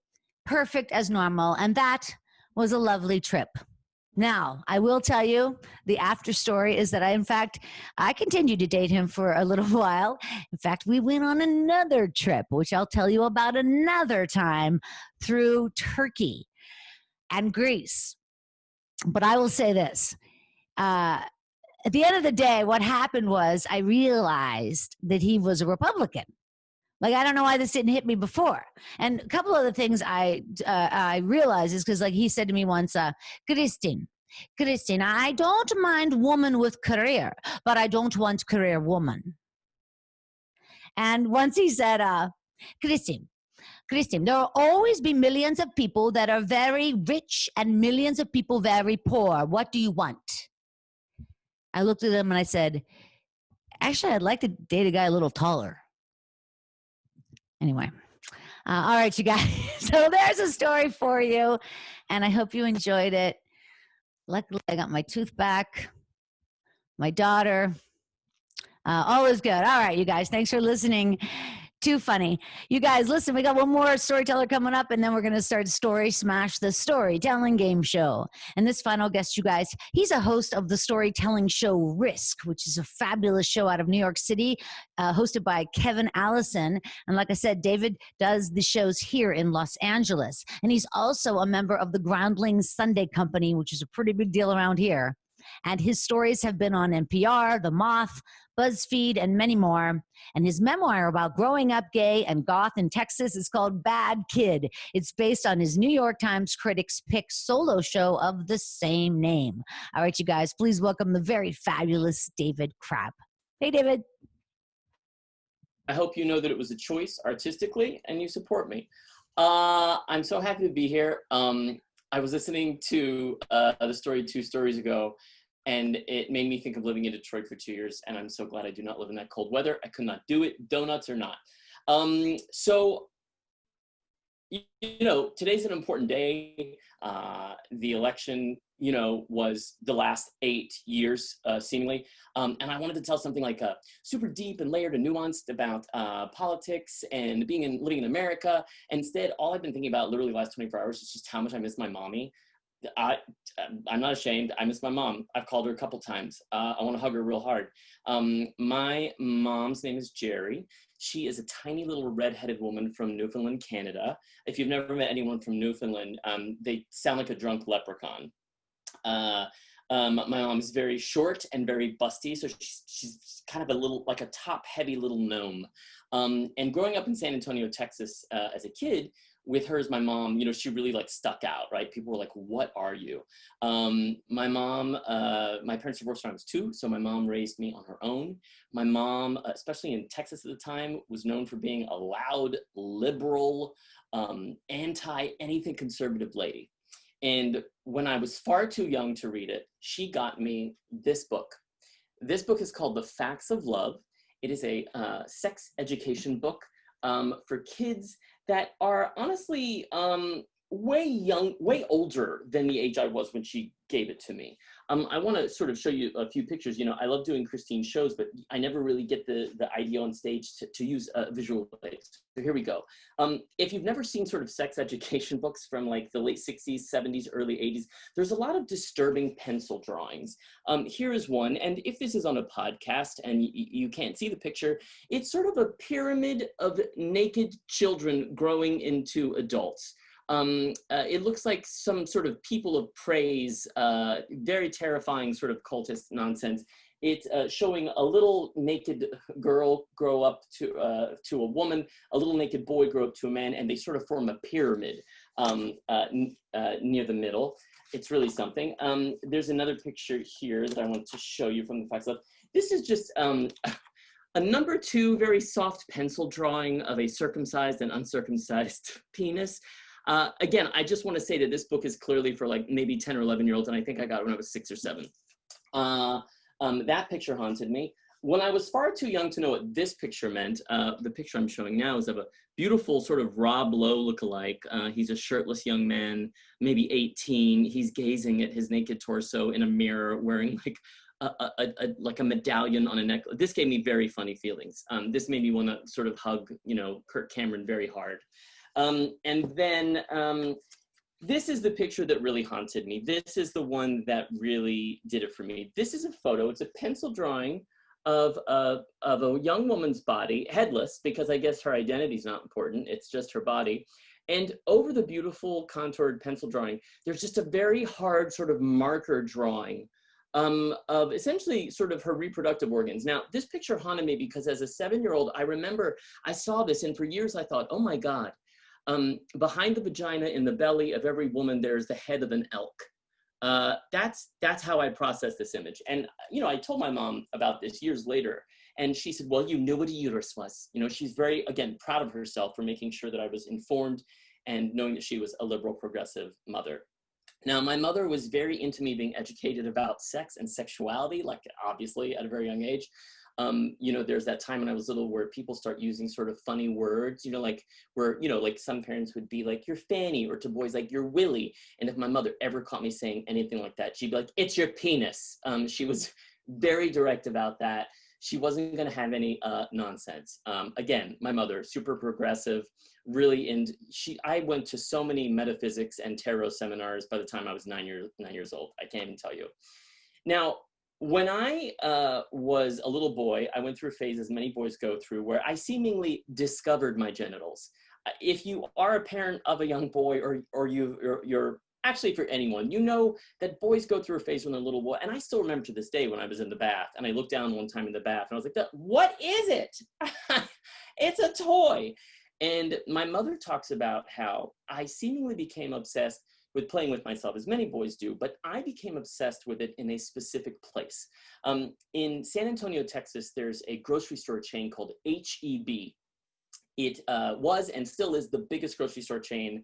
perfect as normal. And that was a lovely trip. Now, I will tell you, the after story is that I continued to date him for a little while. In fact, we went on another trip, which I'll tell you about another time, through Turkey and Greece. But I will say this. At the end of the day, what happened was I realized that he was a Republican. Like, I don't know why this didn't hit me before. And a couple of the things I realized is because, like, he said to me once, Christine, I don't mind woman with career, but I don't want career woman. And once he said, Christine, there will always be millions of people that are very rich and millions of people very poor. What do you want? I looked at him and I said, actually, I'd like to date a guy a little taller. Anyway, all right, you guys. So there's a story for you, and I hope you enjoyed it. Luckily, I got my tooth back, my daughter. All is good. All right, you guys. Thanks for listening. Too funny. You guys, listen, we got one more storyteller coming up, and then we're going to start Story Smash, the storytelling game show. And this final guest, you guys, he's a host of the storytelling show Risk, which is a fabulous show out of New York City, hosted by Kevin Allison. And like I said, David does the shows here in Los Angeles. And he's also a member of the Groundlings Sunday Company, which is a pretty big deal around here. And his stories have been on NPR, The Moth, BuzzFeed, and many more. And his memoir about growing up gay and goth in Texas is called Bad Kid. It's based on his New York Times Critics' Pick solo show of the same name. All right, you guys, please welcome the very fabulous David Crabb. Hey, David. I hope you know that it was a choice artistically and you support me. I'm so happy to be here. I was listening to the story 2 stories ago, and it made me think of living in Detroit for 2 years, and I'm so glad I do not live in that cold weather. I could not do it, donuts or not. So, you know, today's an important day. The election, you know, was the last 8 years, seemingly. And I wanted to tell something like super deep and layered and nuanced about politics and living in America. And instead, all I've been thinking about literally the last 24 hours is just how much I miss my mommy. I'm not ashamed. I miss my mom. I've called her a couple times. I want to hug her real hard. My mom's name is Jerry. She is a tiny little redheaded woman from Newfoundland, Canada. If you've never met anyone from Newfoundland, they sound like a drunk leprechaun. My mom is very short and very busty, so she's kind of a little, like a top-heavy little gnome. And growing up in San Antonio, Texas, as a kid, with her as my mom, you know, she really like stuck out, right? People were like, what are you? My mom, my parents divorced when I was 2, so my mom raised me on her own. My mom, especially in Texas at the time, was known for being a loud, liberal, anti-anything conservative lady. And when I was far too young to read it, she got me this book. This book is called The Facts of Love. It is a sex education book for kids that are honestly way older than the age I was when she gave it to me. I want to sort of show you a few pictures. You know, I love doing Christine shows, but I never really get the idea on stage to use visual aids. So here we go. If you've never seen sort of sex education books from like the late 60s, 70s, early 80s, there's a lot of disturbing pencil drawings. Here is one, and if this is on a podcast and you can't see the picture, it's sort of a pyramid of naked children growing into adults. It looks like some sort of people of praise, very terrifying sort of cultist nonsense. It's showing a little naked girl grow up to a woman, a little naked boy grow up to a man, and they sort of form a pyramid near the middle. It's really something. There's another picture here that I want to show you from the Facts of Love. This is just a number 2 very soft pencil drawing of a circumcised and uncircumcised penis. Again, I just want to say that this book is clearly for like maybe 10 or 11-year-olds, and I think I got it when I was 6 or 7. That picture haunted me. When I was far too young to know what this picture meant, the picture I'm showing now is of a beautiful sort of Rob Lowe lookalike. He's a shirtless young man, maybe 18. He's gazing at his naked torso in a mirror, wearing like a medallion on a necklace. This gave me very funny feelings. This made me want to sort of hug, Kirk Cameron very hard. And then this is the picture that really haunted me. This is the one that really did it for me. This is a photo. It's a pencil drawing of a young woman's body, headless, because I guess her identity is not important. It's just her body. And over the beautiful contoured pencil drawing, there's just a very hard sort of marker drawing of essentially sort of her reproductive organs. Now, this picture haunted me because as a 7-year-old, I remember I saw this, and for years I thought, oh my God, behind the vagina in the belly of every woman, there's the head of an elk. That's how I processed this image. And, I told my mom about this years later, and she said, well, you knew what a uterus was. She's very, again, proud of herself for making sure that I was informed and knowing that she was a liberal progressive mother. Now, my mother was very into me being educated about sex and sexuality, like obviously at a very young age. There's that time when I was little where people start using sort of funny words, like where, like some parents would be like, your fanny, or to boys like your willy. And if my mother ever caught me saying anything like that, she'd be like, it's your penis. She was very direct about that. She wasn't going to have any nonsense. Again, my mother, super progressive, really, and I went to so many metaphysics and tarot seminars by the time I was 9 years old. I can't even tell you. Now, when I was a little boy, I went through a phase, as many boys go through, where I seemingly discovered my genitals. If you are a parent of a young boy, or you're actually, for anyone, you know that boys go through a phase when they're a little boy. And I still remember to this day when I was in the bath, and I looked down one time in the bath, and I was like, what is it? It's a toy. And my mother talks about how I seemingly became obsessed with playing with myself, as many boys do, but I became obsessed with it in a specific place. In San Antonio, Texas, there's a grocery store chain called H-E-B. It was and still is the biggest grocery store chain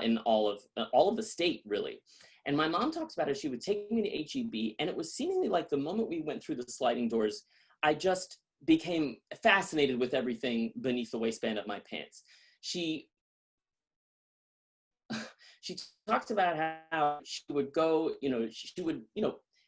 in all of the state, really. And my mom talks about it. She would take me to H-E-B, and it was seemingly like the moment we went through the sliding doors, I just became fascinated with everything beneath the waistband of my pants. She talked about how she would go, she would,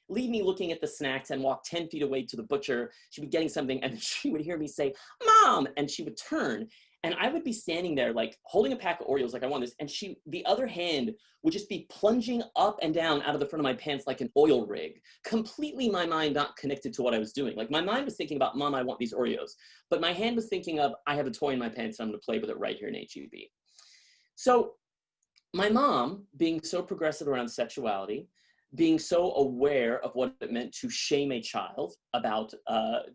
leave me looking at the snacks and walk 10 feet away to the butcher. She'd be getting something, and she would hear me say, Mom, and she would turn, and I would be standing there like holding a pack of Oreos, like I want this, and the other hand would just be plunging up and down out of the front of my pants like an oil rig, completely my mind not connected to what I was doing. Like my mind was thinking about, Mom, I want these Oreos, but my hand was thinking of, I have a toy in my pants and I'm gonna play with it right here in H-E-B. So my mom, being so progressive around sexuality, being so aware of what it meant to shame a child about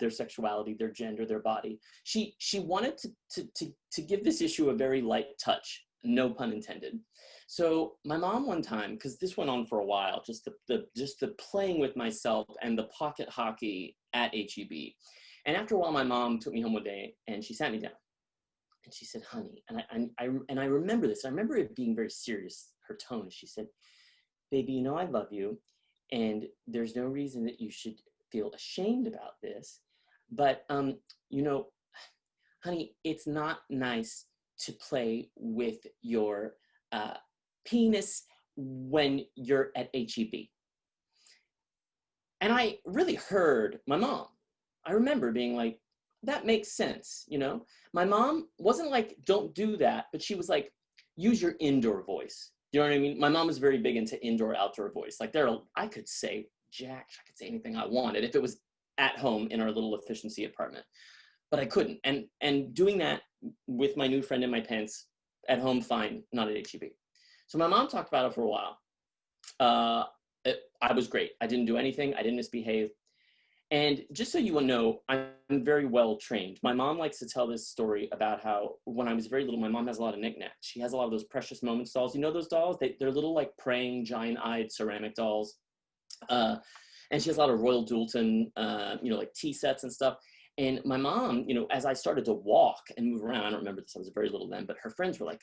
their sexuality, their gender, their body, she wanted to give this issue a very light touch, no pun intended. So my mom one time, because this went on for a while, just the playing with myself and the pocket hockey at H-E-B. And after a while, my mom took me home one day and she sat me down. And she said, honey, and I remember this. I remember it being very serious, her tone. She said, baby, I love you, and there's no reason that you should feel ashamed about this. But, honey, it's not nice to play with your penis when you're at H-E-B. And I really heard my mom. I remember being like, that makes sense, My mom wasn't like, don't do that, but she was like, use your indoor voice. You know what I mean? My mom was very big into indoor, outdoor voice. Like I could say I could say anything I wanted if it was at home in our little efficiency apartment, but I couldn't. And doing that with my new friend in my pants at home, fine, not at H-E-B. So my mom talked about it for a while. I was great. I didn't do anything. I didn't misbehave. And just so you will know, I'm very well trained. My mom likes to tell this story about how when I was very little, my mom has a lot of knickknacks. She has a lot of those Precious Moments dolls. You know those dolls? They're little like praying, giant-eyed ceramic dolls. And she has a lot of Royal Doulton, like tea sets and stuff. And my mom, as I started to walk and move around, I don't remember this, I was very little then, but her friends were like,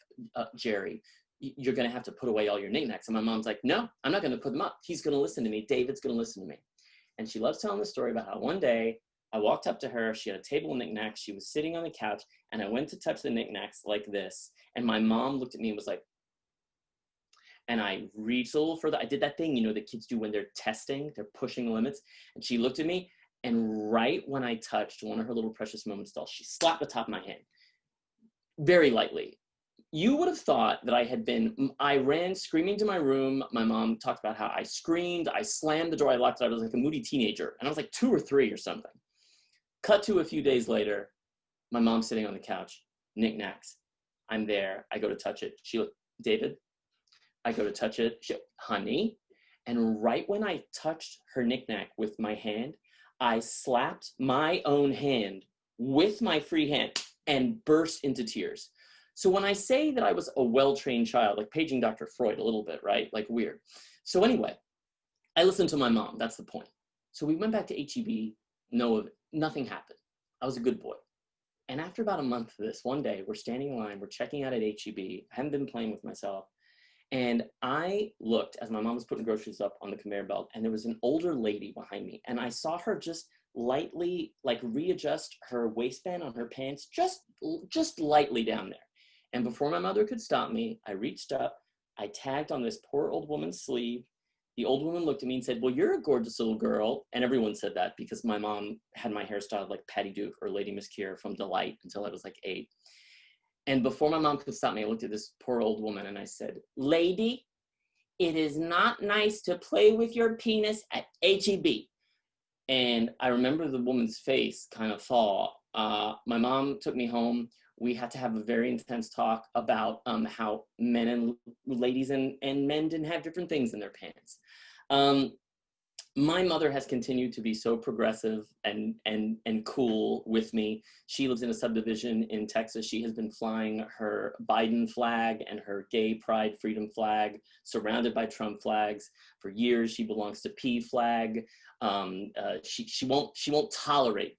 Jerry, you're going to have to put away all your knickknacks. And my mom's like, no, I'm not going to put them up. He's going to listen to me. David's going to listen to me. And she loves telling the story about how one day I walked up to her, she had a table of knickknacks, she was sitting on the couch, and I went to touch the knickknacks like this. And my mom looked at me and was like, and I reached a little further. I did that thing, you know, that kids do when they're testing, they're pushing the limits. And she looked at me, and right when I touched one of her little precious moments dolls, she slapped the top of my hand, very lightly. You would have thought that I ran screaming to my room. My mom talked about how I screamed, I slammed the door, I locked it. I was like a moody teenager. And I was like 2 or 3 or something. Cut to a few days later, my mom's sitting on the couch, knickknacks. I'm there, I go to touch it. She looked, David, I go to touch it, honey. And right when I touched her knickknack with my hand, I slapped my own hand with my free hand and burst into tears. So when I say that I was a well-trained child, like paging Dr. Freud a little bit, right? Like weird. So anyway, I listened to my mom, that's the point. So we went back to HEB, nothing happened. I was a good boy. And after about a month of this, one day we're standing in line, we're checking out at HEB, I hadn't been playing with myself. And I looked as my mom was putting groceries up on the conveyor belt, and there was an older lady behind me. And I saw her just lightly, like readjust her waistband on her pants, just lightly down there. And before my mother could stop me, I reached up, I tagged on this poor old woman's sleeve. The old woman looked at me and said, well, you're a gorgeous little girl. And everyone said that because my mom had my hair styled like Patty Duke or Lady Miss Keir from Delight until I was like 8. And before my mom could stop me, I looked at this poor old woman and I said, lady, it is not nice to play with your penis at HEB. And I remember the woman's face kind of thaw. My mom took me home. We had to have a very intense talk about how men and ladies and men didn't have different things in their pants. My mother has continued to be so progressive and cool with me. She lives in a subdivision in Texas. She has been flying her Biden flag and her gay pride freedom flag, surrounded by Trump flags for years. She belongs to P flag. She won't tolerate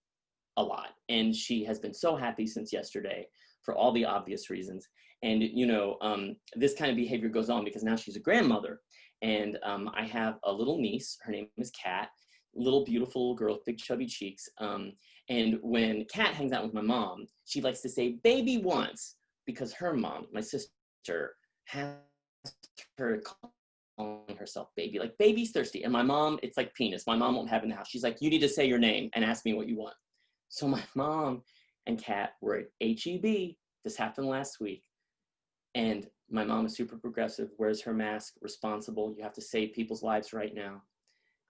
a lot, and she has been so happy since yesterday for all the obvious reasons. And you know, this kind of behavior goes on because now she's a grandmother. And I have a little niece, her name is Kat, little beautiful girl with big chubby cheeks. And when Kat hangs out with my mom, she likes to say baby once because her mom, my sister, has her calling herself baby, like baby's thirsty. And my mom, it's like penis. My mom won't have it in the house. She's like, you need to say your name and ask me what you want. So my mom and Kat were at HEB. This happened last week. And my mom is super progressive, wears her mask, responsible. You have to save people's lives right now.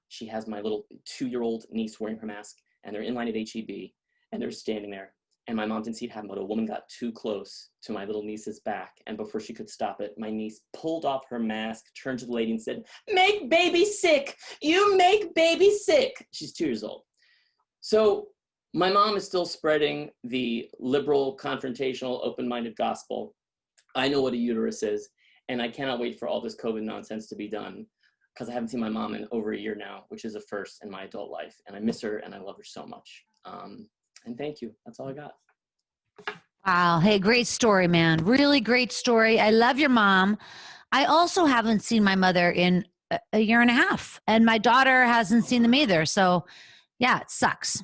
She has my little 2-year-old niece wearing her mask, and they're in line at HEB, and they're standing there. And my mom didn't see it happen, but a woman got too close to my little niece's back. And before she could stop it, my niece pulled off her mask, turned to the lady and said, make baby sick. You make baby sick. She's 2 years old. So my mom is still spreading the liberal, confrontational, open-minded gospel. I know what a uterus is, and I cannot wait for all this COVID nonsense to be done because I haven't seen my mom in over a year now, which is a first in my adult life. And I miss her and I love her so much. And thank you. That's all I got. Wow. Hey, great story, man. Really great story. I love your mom. I also haven't seen my mother in a year and a half, and my daughter hasn't seen them either. So yeah, it sucks.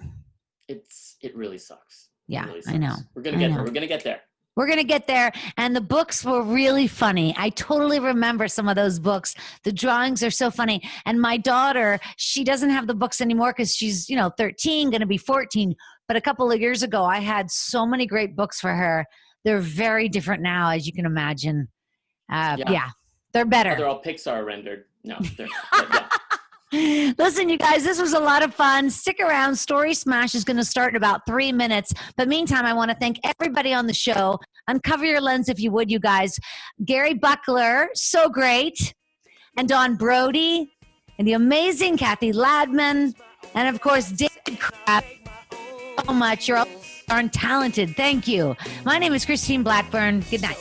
It really sucks. Yeah, really sucks. I know. We're going to get there. We're going to get there. We're going to get there. And the books were really funny. I totally remember some of those books. The drawings are so funny. And my daughter, she doesn't have the books anymore because she's, 13, going to be 14. But a couple of years ago, I had so many great books for her. They're very different now, as you can imagine. Yeah, they're better. They're all Pixar rendered. No, they're yeah. Listen, you guys, this was a lot of fun. Stick around. Story Smash is going to start in about 3 minutes. But meantime, I want to thank everybody on the show. Uncover your lens if you would, you guys. Gary Buchler, so great. And Don Brodey. And the amazing Cathy Ladman. And, of course, David Crabb. So much. You're all darn talented. Thank you. My name is Christine Blackburn. Good night.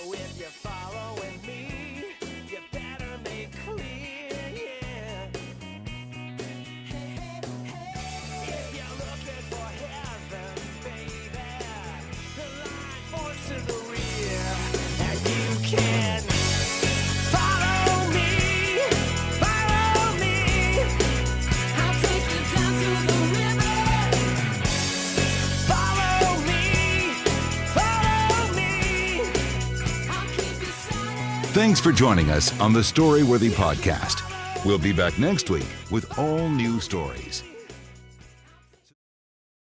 Follow me, I'll take you down to Thanks for joining us on the Storyworthy Podcast. We'll be back next week with all new stories.